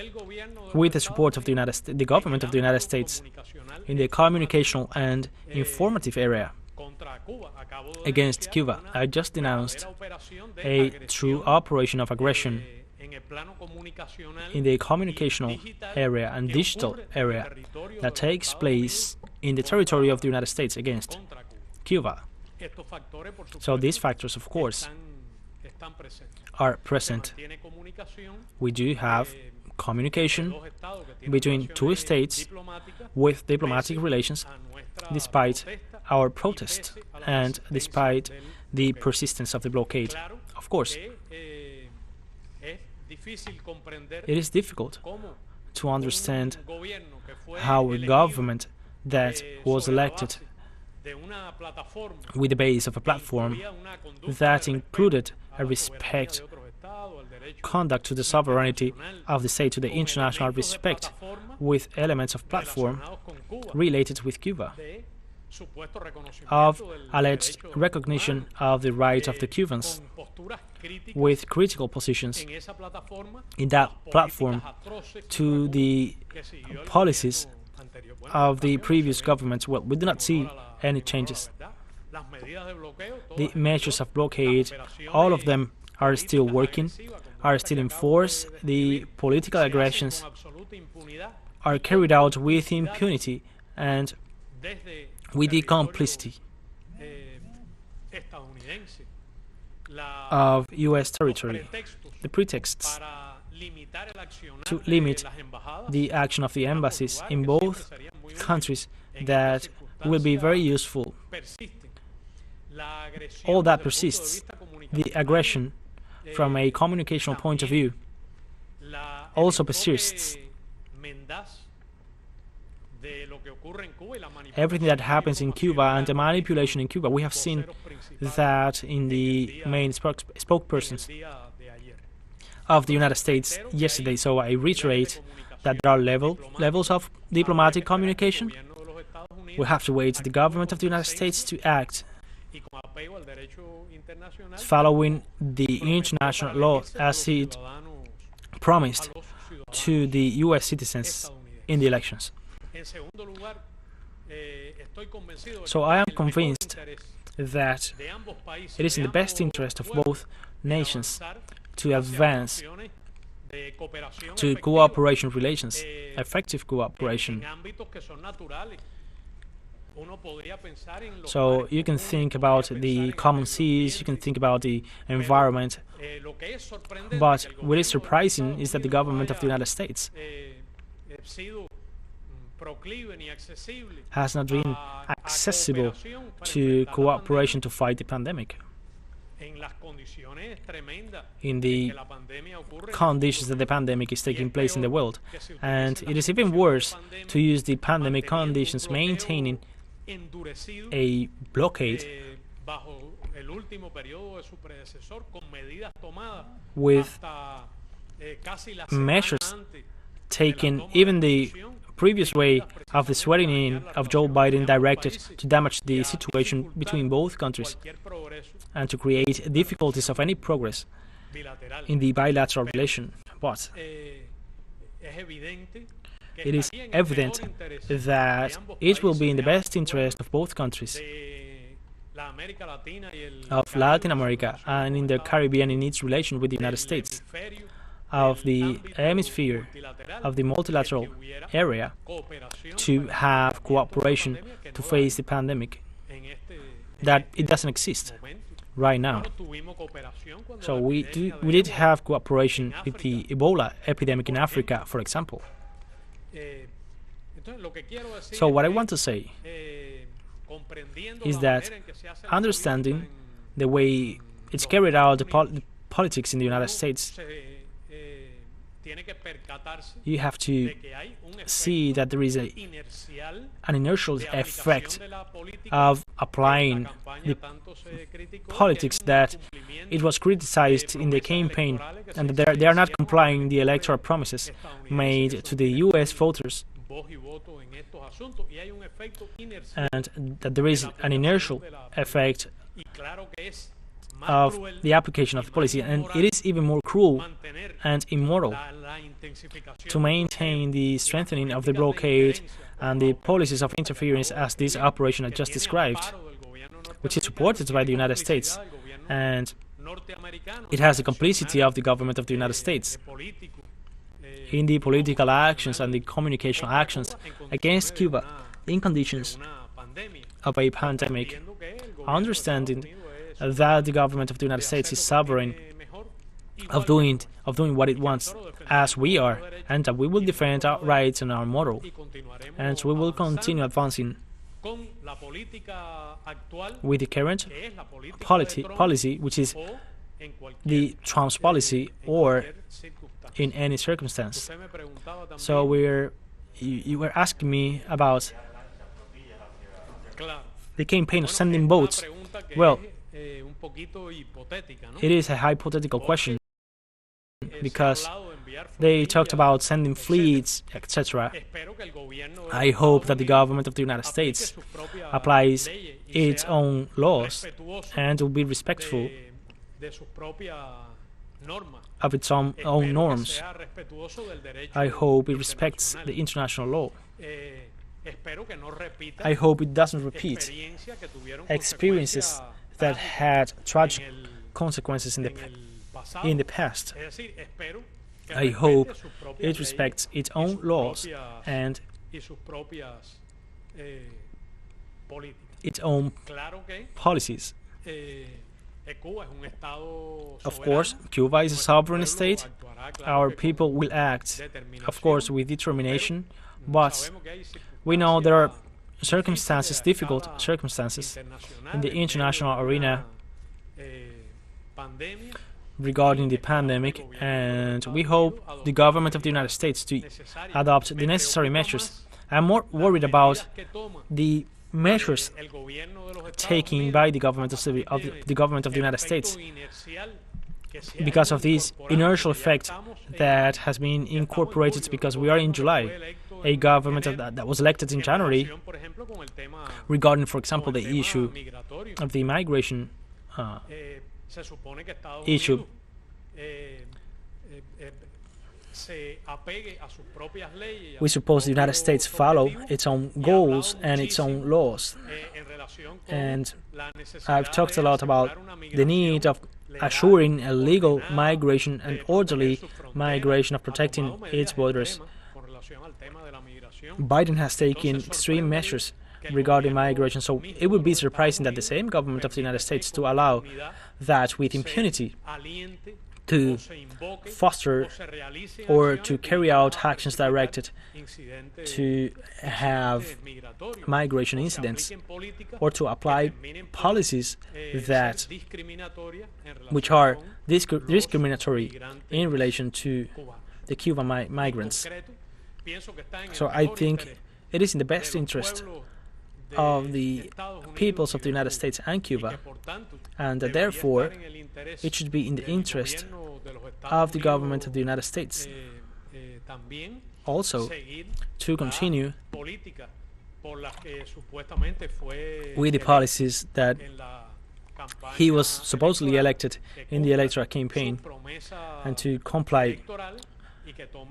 with the support of the government of the United States in the communicational and informative area against Cuba. I just denounced a true operation of aggression in the communicational area and digital area that takes place in the territory of the United States against Cuba. So these factors, of course, are present. We do have communication between two states with diplomatic relations, despite our protest and despite the persistence of the blockade. Of course, it is difficult to understand how a government that was elected with the base of a platform that included a respect conduct to the sovereignty of the state, to the international respect, with elements of platform related with Cuba, of alleged recognition of the right of the Cubans, with critical positions in that platform to the policies of the previous governments. Well, we do not see any changes. The measures of blockade, all of them are still working, are still in force. The political aggressions are carried out with impunity and with the complicity of U.S. territory. The pretexts to limit the action of the embassies in both countries that will be very useful. All that persists. The aggression from a communicational point of view also persists. Everything that happens in Cuba and the manipulation in Cuba, we have seen that in the main spokespersons of the United States yesterday. So I reiterate that there are levels of diplomatic communication. We have to wait for the government of the United States to act following the international law as it promised to the U.S. citizens in the elections. So I am convinced that it is in the best interest of both nations to advance to cooperation relations, effective cooperation. So you can think about the common seas, you can think about the environment, but what is surprising is that the government of the United States has not been accessible to cooperation to fight the pandemic. In the conditions that the pandemic is taking place in the world. And it is even worse to use the pandemic conditions maintaining a blockade with measures taken, even the previous way of the swearing in of Joe Biden directed to damage the situation between both countries and to create difficulties of any progress in the bilateral relation. But it is evident that it will be in the best interest of both countries, of Latin America and in the Caribbean in its relation with the United States, of the hemisphere, of the multilateral area, to have cooperation to face the pandemic, that it doesn't exist right now. So we did have cooperation with the Ebola epidemic in Africa, for example. So what I want to say is that understanding the way it's carried out, the politics in the United States, you have to see that there is an inertial effect of applying the politics that it was criticized in the campaign, and that they are not complying the electoral promises made to the U.S. voters, and that there is an inertial effect of the application of the policy, and it is even more cruel and immoral to maintain the strengthening of the blockade and the policies of interference as this operation I just described, which is supported by the United States, and it has the complicity of the government of the United States in the political actions and the communicational actions against Cuba in conditions of a pandemic, understanding that the government of the United States is sovereign of doing what it wants, as we are, and that we will defend our rights and our model, and we will continue advancing with the current policy, which is the Trump's policy, or in any circumstance. So you were asking me about the campaign of sending boats. Well, it is a hypothetical question, because they talked about sending fleets, etc. I hope that the government of the United States applies its own laws and will be respectful of its own norms. I hope it respects the international law. I hope it doesn't repeat experiences that had tragic consequences in the past. I hope it respects its own laws and its own policies. Of course, Cuba is a sovereign state. Our people will act, of course, with determination, but we know there are circumstances, difficult circumstances, in the international arena regarding the pandemic, and we hope the government of the United States to adopt the necessary measures. I'm more worried about the measures taken by the government of the United States, because of this inertial effect that has been incorporated, because we are in July, a government that was elected in January, regarding, for example, the issue of the migration issue. We suppose the United States follow its own goals and its own laws. And I've talked a lot about the need of assuring a legal migration and orderly migration, of protecting its borders. Biden has taken extreme measures regarding migration, so it would be surprising that the same government of the United States to allow that with impunity to foster or to carry out actions directed to have migration incidents, or to apply policies that which are discriminatory in relation to the Cuban migrants. So I think it is in the best interest of the peoples of the United States and Cuba, and that therefore it should be in the interest of the government of the United States also to continue with the policies that he was supposedly elected in the electoral campaign, and to comply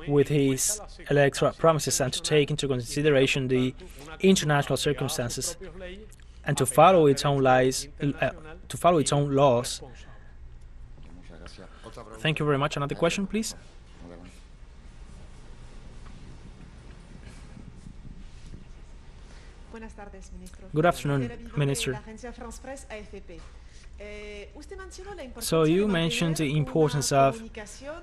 with his electoral promises, and to take into consideration the international circumstances, and to follow its own laws. Thank you very much. Another question, please. Good afternoon, Minister. So you mentioned the importance of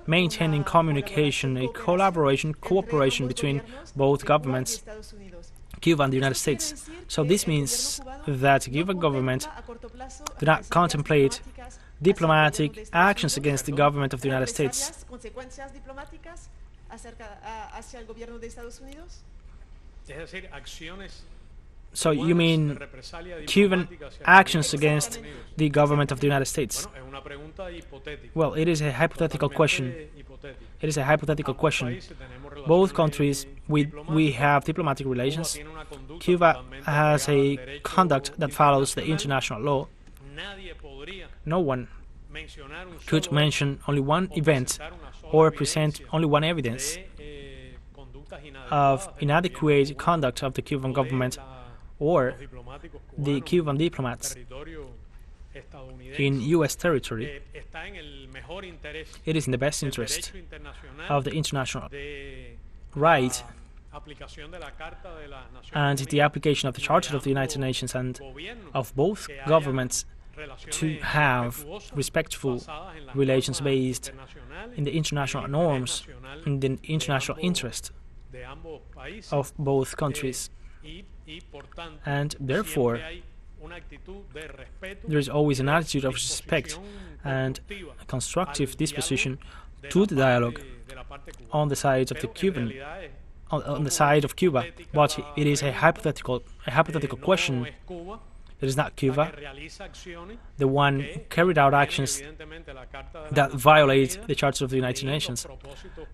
maintaining communication, a cooperation between both governments, Cuba and the United States. So this means that the Cuban government do not contemplate diplomatic actions against the government of the United States. So you mean Cuban actions against the government of the United States? Well, it is a hypothetical question. It is a hypothetical question. Both countries, we have diplomatic relations. Cuba has a conduct that follows the international law. No one could mention only one event or present only one evidence of inadequate conduct of the Cuban government or the Cuban diplomats in U.S. territory. It is in the best interest of the international right and the application of the Charter of the United Nations and of both governments to have respectful relations based in the international norms, in the international interest of both countries. And therefore, there is always an attitude of respect and a constructive disposition to the dialogue on the side of the on the side of Cuba. But it is a hypothetical question. It is not Cuba, the one carried out actions that violate the Charter of the United Nations.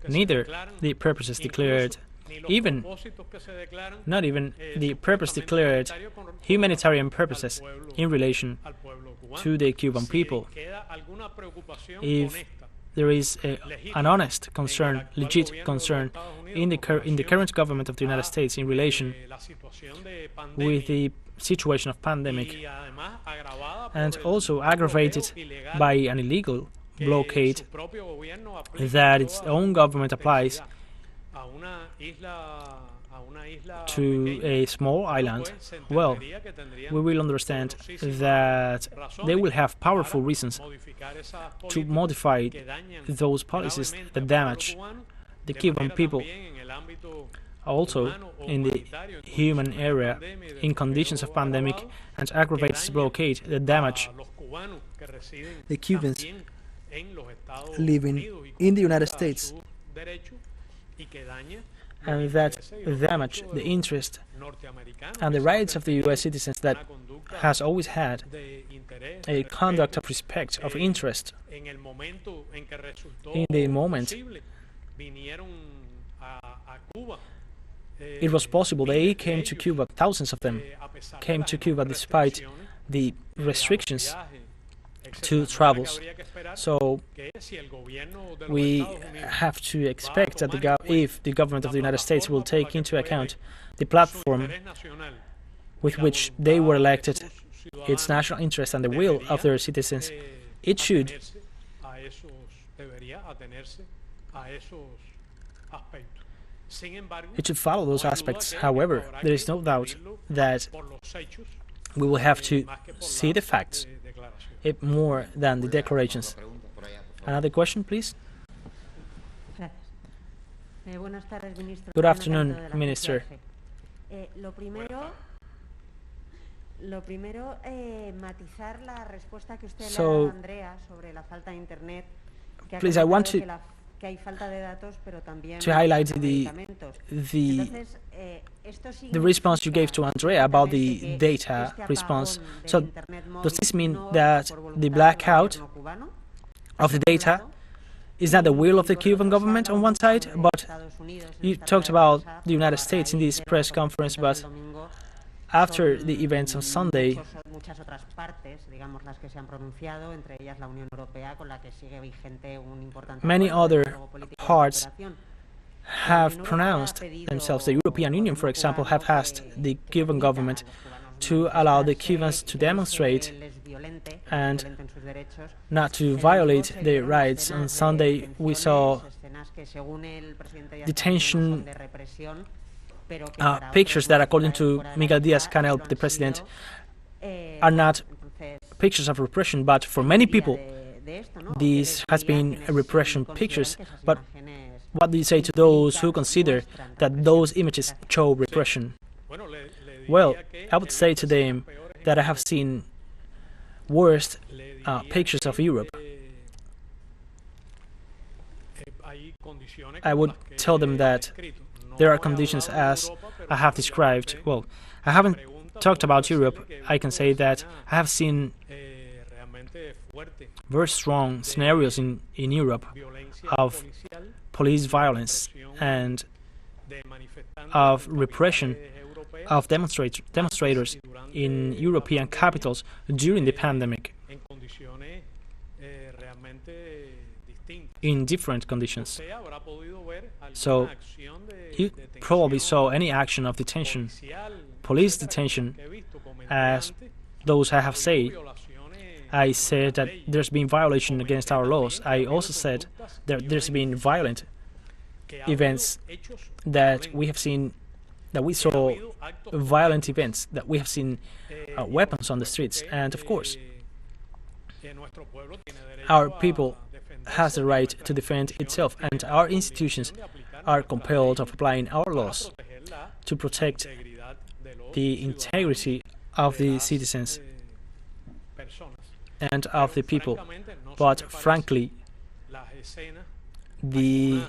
Neither the purposes declared, not even the purpose declared humanitarian purposes in relation to the Cuban people. If there is an honest concern, legit concern in the current government of the United States in relation with the situation of pandemic, and also aggravated by an illegal blockade that its own government applies to a small island, well, we will understand that they will have powerful reasons to modify those policies that damage the Cuban people. Also, in the human area, in conditions of pandemic, and aggravates the blockade that damage the Cubans living in the United States, and that damage the interest and the rights of the U.S. citizens that has always had a conduct of respect, of interest. In the moment it was possible they came to Cuba, thousands of them came to Cuba despite the restrictions to travels. So we have to expect that if the government of the United States will take into account the platform with which they were elected, its national interest and the will of their citizens, it should follow those aspects. However, there is no doubt that we will have to see the facts more than the declarations. Another question, please? Good afternoon, Minister. So, please, I want to highlight the response you gave to Andrea about the data response. So, does this mean that the blackout of the data is not the will of the Cuban government on one side, but you talked about the United States in this press conference, but after the events on Sunday, many other parts have pronounced themselves. The European Union, for example, have asked the Cuban government to allow the Cubans to demonstrate and not to violate their rights. On Sunday, we saw detention pictures that, according to Miguel Díaz-Canel, the president, are not pictures of repression, but for many people, these has been repression pictures. But what do you say to those who consider that those images show repression? Well, I would say to them that I have seen worst pictures of Europe. I would tell them that there are conditions as I have described. Well, I haven't talked about Europe. I can say that I have seen very strong scenarios in Europe of police violence and of repression of demonstrators in European capitals during the pandemic in different conditions. So you probably saw any action of detention, police detention, as those I have said. I said that there's been violation against our laws. I also said that there's been violent events, that we have seen, that we saw violent events, that we have seen weapons on the streets. And of course, our people has the right to defend itself, and our institutions are compelled of applying our laws to protect the integrity of the citizens and of the people. But frankly, the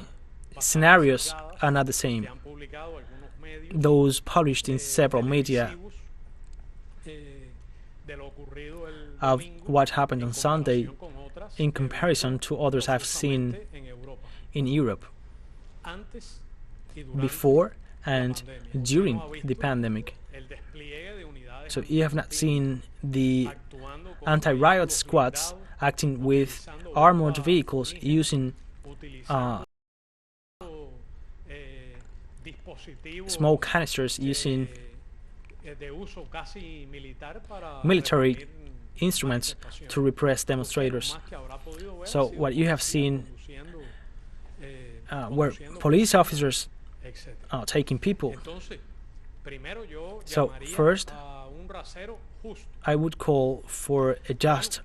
scenarios are not the same. Those published in several media of what happened on Sunday in comparison to others I've seen in Europe before and during the pandemic. So you have not seen the anti-riot squads acting with armored vehicles using small canisters, using military instruments to repress demonstrators. So what you have seen were police officers taking people. So first, I would call for a just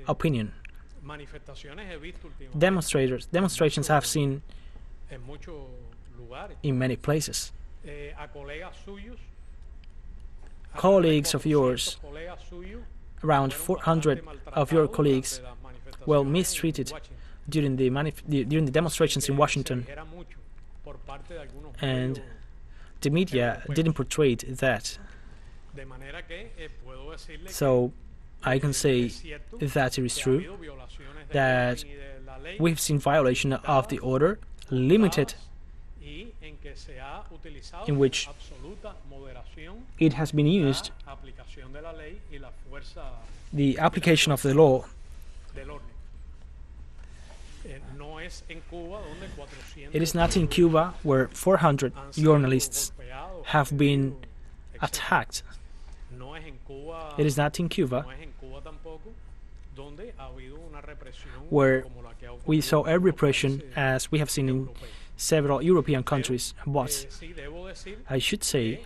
opinion. Demonstrations I've seen in many places. Colleagues of yours, around 400 of your colleagues, were mistreated during the demonstrations in Washington, and the media didn't portray that. So I can say that it is true that we've seen violation of the order, limited, in which it has been used, the application of the law. It is not in Cuba where 400 journalists have been attacked. It is not in Cuba where we saw a repression as we have seen in several European countries. But I should say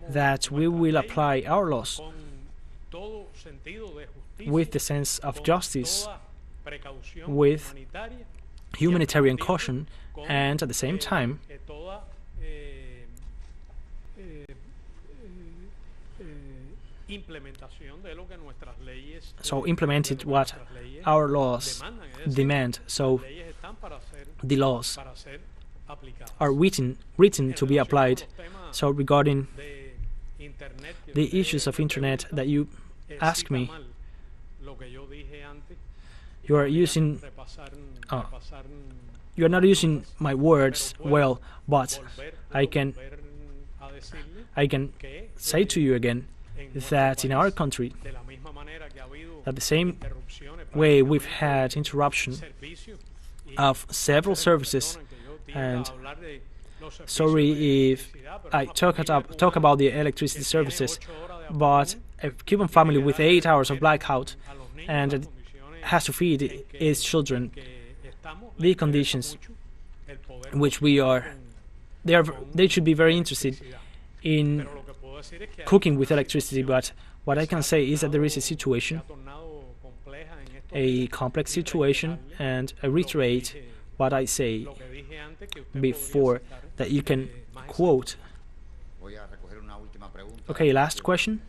that we will apply our laws with the sense of justice, with humanitarian caution, and at the same time implemented what our laws demand. So the laws are written to be applied. So regarding the issues of internet that you asked me, you are not using my words well, but I can say to you again that in our country, at the same way we've had interruption of several services, and sorry if I talk about the electricity services, but a Cuban family with 8 hours of blackout and has to feed its children, the conditions in which we are, they should be very interested in cooking with electricity. But what I can say is that there is a situation, a complex situation, and I reiterate what I say before, that you can quote. Okay, last question.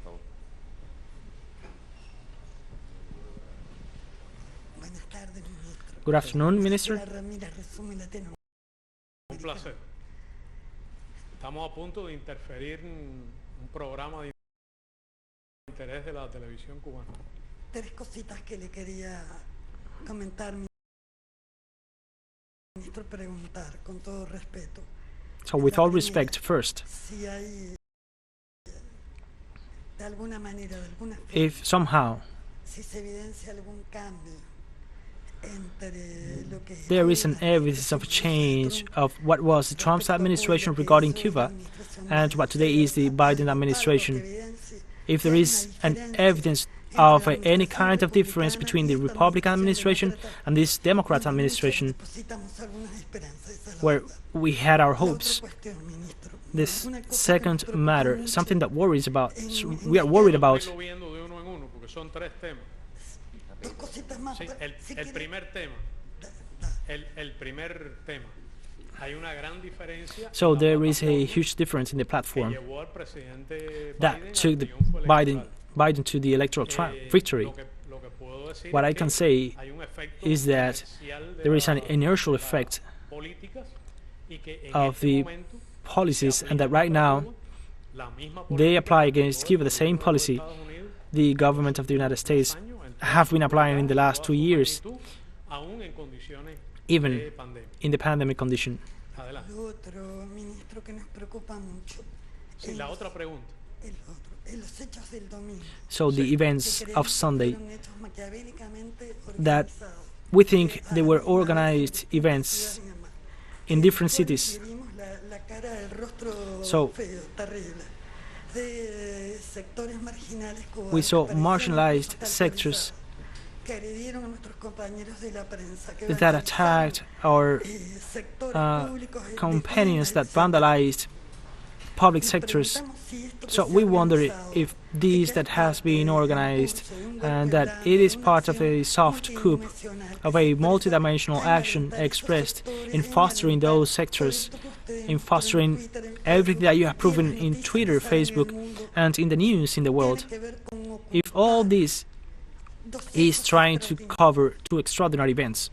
Good afternoon, Minister. Un placer. Estamos a punto de interferir en un programa de interés de la televisión cubana. Tres cositas que le quería comentar, ministro, preguntar con todo respeto. So with all respect, first, Si hay de alguna manera, de alguna forma, if somehow si se evidencia algún cambio entre lo que there is an evidence of change of what was the Trump's administration regarding Cuba and what today is the Biden administration, if there is an evidence of any kind of difference between the Republican administration and this Democrat administration, where we had our hopes. This second matter, something that we are worried about. Dos cositas más. Sí, Si el quiere- primer tema. da- da. El primer tema. Hay una gran diferencia So en la there is a plataforma huge difference in the que platform llevó al presidente that Biden al took the triunfo electoral. Biden to the electoral victory. Lo que puedo decir What es I que can say hay un efecto is that inercial de there is an la- inertial de las effect políticas y que en of este the momento policies, se and that aplica right contra now Cuba la misma they política apply que against aplicó Cuba el the same gobierno de los policy Estados Unidos the government of the United States años, en have been toda su applying in the brutalidad, last toda 2 su years, magnitud, aún en condiciones even de pandemia. in the pandemic condition. Adelante. Lo otro, ministro, que nos preocupa mucho. Sí, la otra pregunta. Los hechos del domingo. So the Sí. events Que of creemos que Sunday, fueron hechos maquiavélicamente that organizados. we think they were A la misma vez organized en events distintas ciudades y demás. in different Todos cities. que vimos la cara, el rostro So, feo, terrible, de sectores marginales cubanos we saw que parecían marginalized incluso sectors que agredieron a nuestros compañeros de la prensa, que that attacked our sectores públicos de companions, that tiendas, vandalized public etcétera. sectors. Nos preguntamos si esto que So se we ha wonder organizado if y this que that es has parte been de un organized curso, de un golpe and that blando, it is de una part of acción a soft coup, multidimensional of que a se expresa multidimensional en action alentar esos expressed sectores, in en fostering alentar those todo sectors, esto que ustedes in ven fostering Twitter, en everything that you have Facebook, y en proven las in noticias Twitter, que salen en el Facebook, mundo, and in the news in the world. tiene que ver con If all ocultar this dos is hechos trying to extraordinarios. cover two extraordinary events,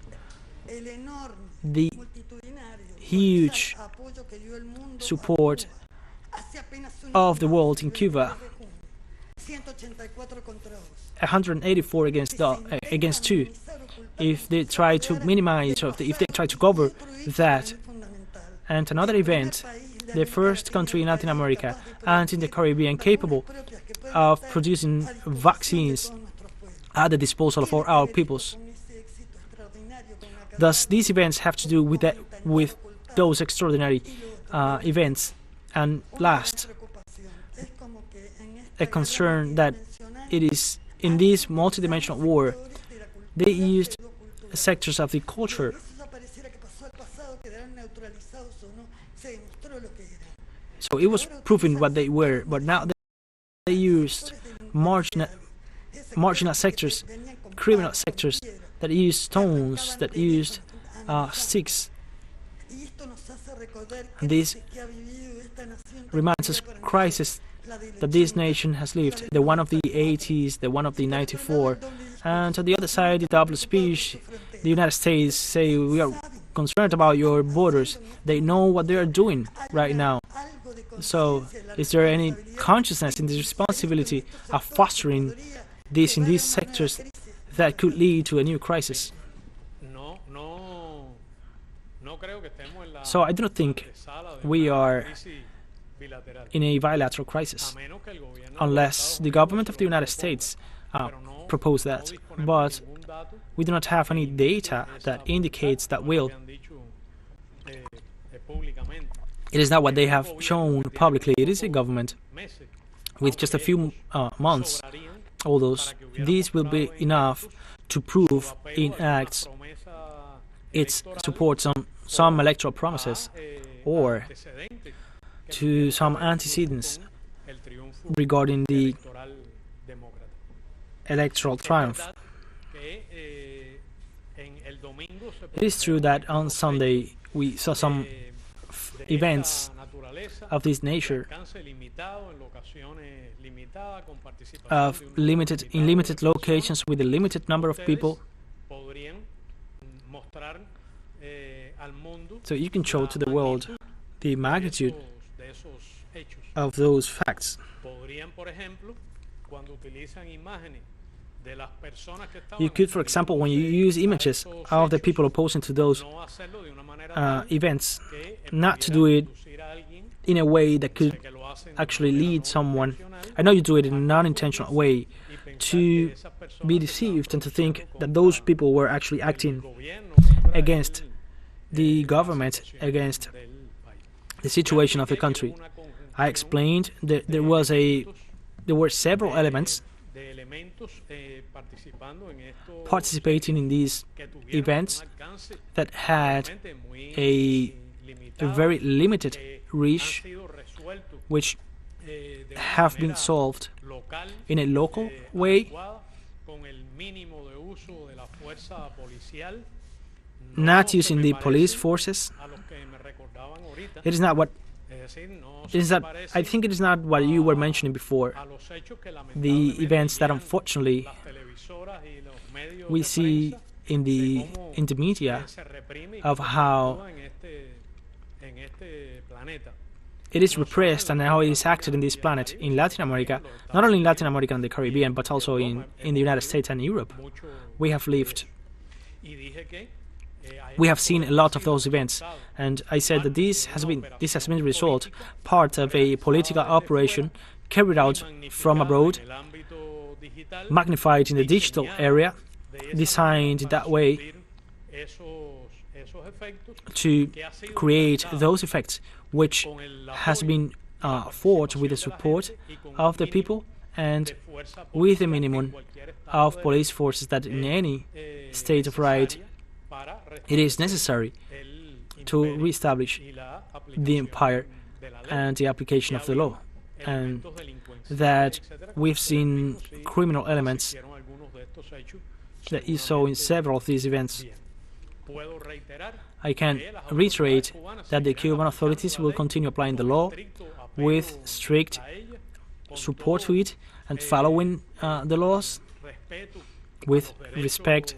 El enorme, the multitudinario, huge colosal apoyo que dio el mundo a support Cuba hace apenas un of the año, world in el Cuba, 23 de junio, 184 contra 2. 184 against 2. If they try to minimize, or if they try to cover that, and another event, the first country in Latin America and in the Caribbean capable of producing vaccines at the disposal of all our peoples. Thus, these events have to do with with those extraordinary events. And last, a concern that it is in this multidimensional war, they used sectors of the culture. So it was proven what they were, but now they used marginal sectors, criminal sectors, that used stones, that used sticks. And this reminds us crisis that this nation has lived, the one of the 80s, the one of the 94, and on the other side, the double speech, the United States say we are concerned about your borders. They know what they are doing right now. So, is there any consciousness in the responsibility of fostering this in these sectors that could lead to a new crisis? So I do not think we are in a bilateral crisis, unless the government of the United States propose that. But we do not have any data that indicates that will. It is not what they have shown publicly. It is a government with just a few months. Although this will be enough to prove in acts its support on some electoral promises or to some antecedents regarding the electoral triumph. It is true that on Sunday we saw some events of this nature, of in limited locations with a limited number of people. So you can show to the world the magnitude of those facts. You could, for example, when you use images of the people opposing to those events, not to do it in a way that could actually lead someone, I know you do it in a non-intentional way, to be deceived and to think that those people were actually acting against the government, against the situation of the country. I explained that there were several elements participating in these events that had a very limited reach, which have been solved in a local way not using the police forces. It is not what. It is not. I think it is not what you were mentioning before. The events that unfortunately we see in the media of how it is repressed and how it is acted in this planet in Latin America, not only in Latin America and the Caribbean, but also in the United States and Europe. We have seen a lot of those events, and I said that this has been the result, part of a political operation carried out from abroad, magnified in the digital area, designed that way to create those effects, which has been fought with the support of the people and with the minimum of police forces that in any state of right it is necessary to reestablish the empire and the application of the law, and that we've seen criminal elements that you saw in several of these events. I can reiterate that the Cuban authorities will continue applying the law with strict support to it and following the laws with respect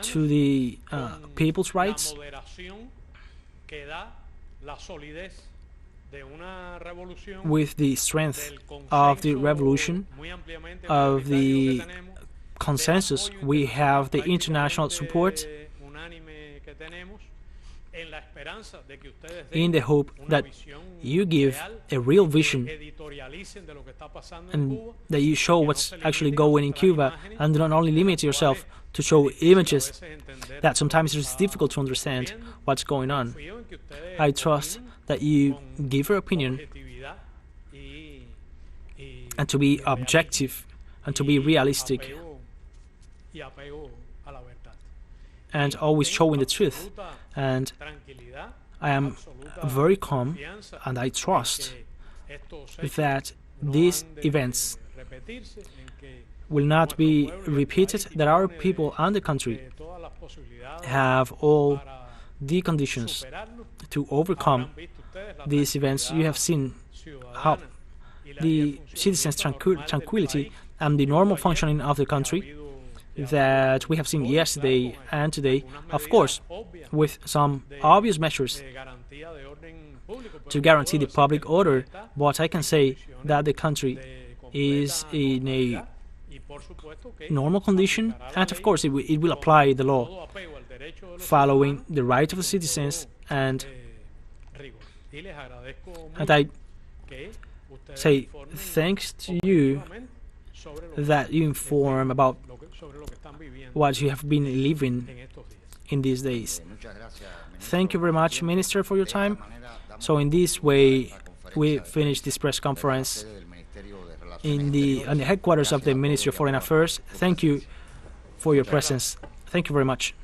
to the people's rights, with the strength of the revolution, of the consensus. We have the international support in the hope that you give a real vision and that you show what's actually going in Cuba, and do not only limit yourself to show images that sometimes it's difficult to understand what's going on. I trust that you give your opinion and to be objective and to be realistic and always showing the truth. And I am very calm, and I trust that these events will not be repeated, that our people and the country have all the conditions to overcome these events. You have seen how the citizens' tranquility and the normal functioning of the country that we have seen yesterday and today, of course, with some obvious measures to guarantee the public order, but I can say that the country is in a normal condition, and of course it will apply the law, following the right of the citizens, and I say thanks to you that you inform about what you have been living in these days. Thank you very much, Minister, for your time. So in this way, we finish this press conference in the headquarters of the Ministry of Foreign Affairs. Thank you for your presence. Thank you very much.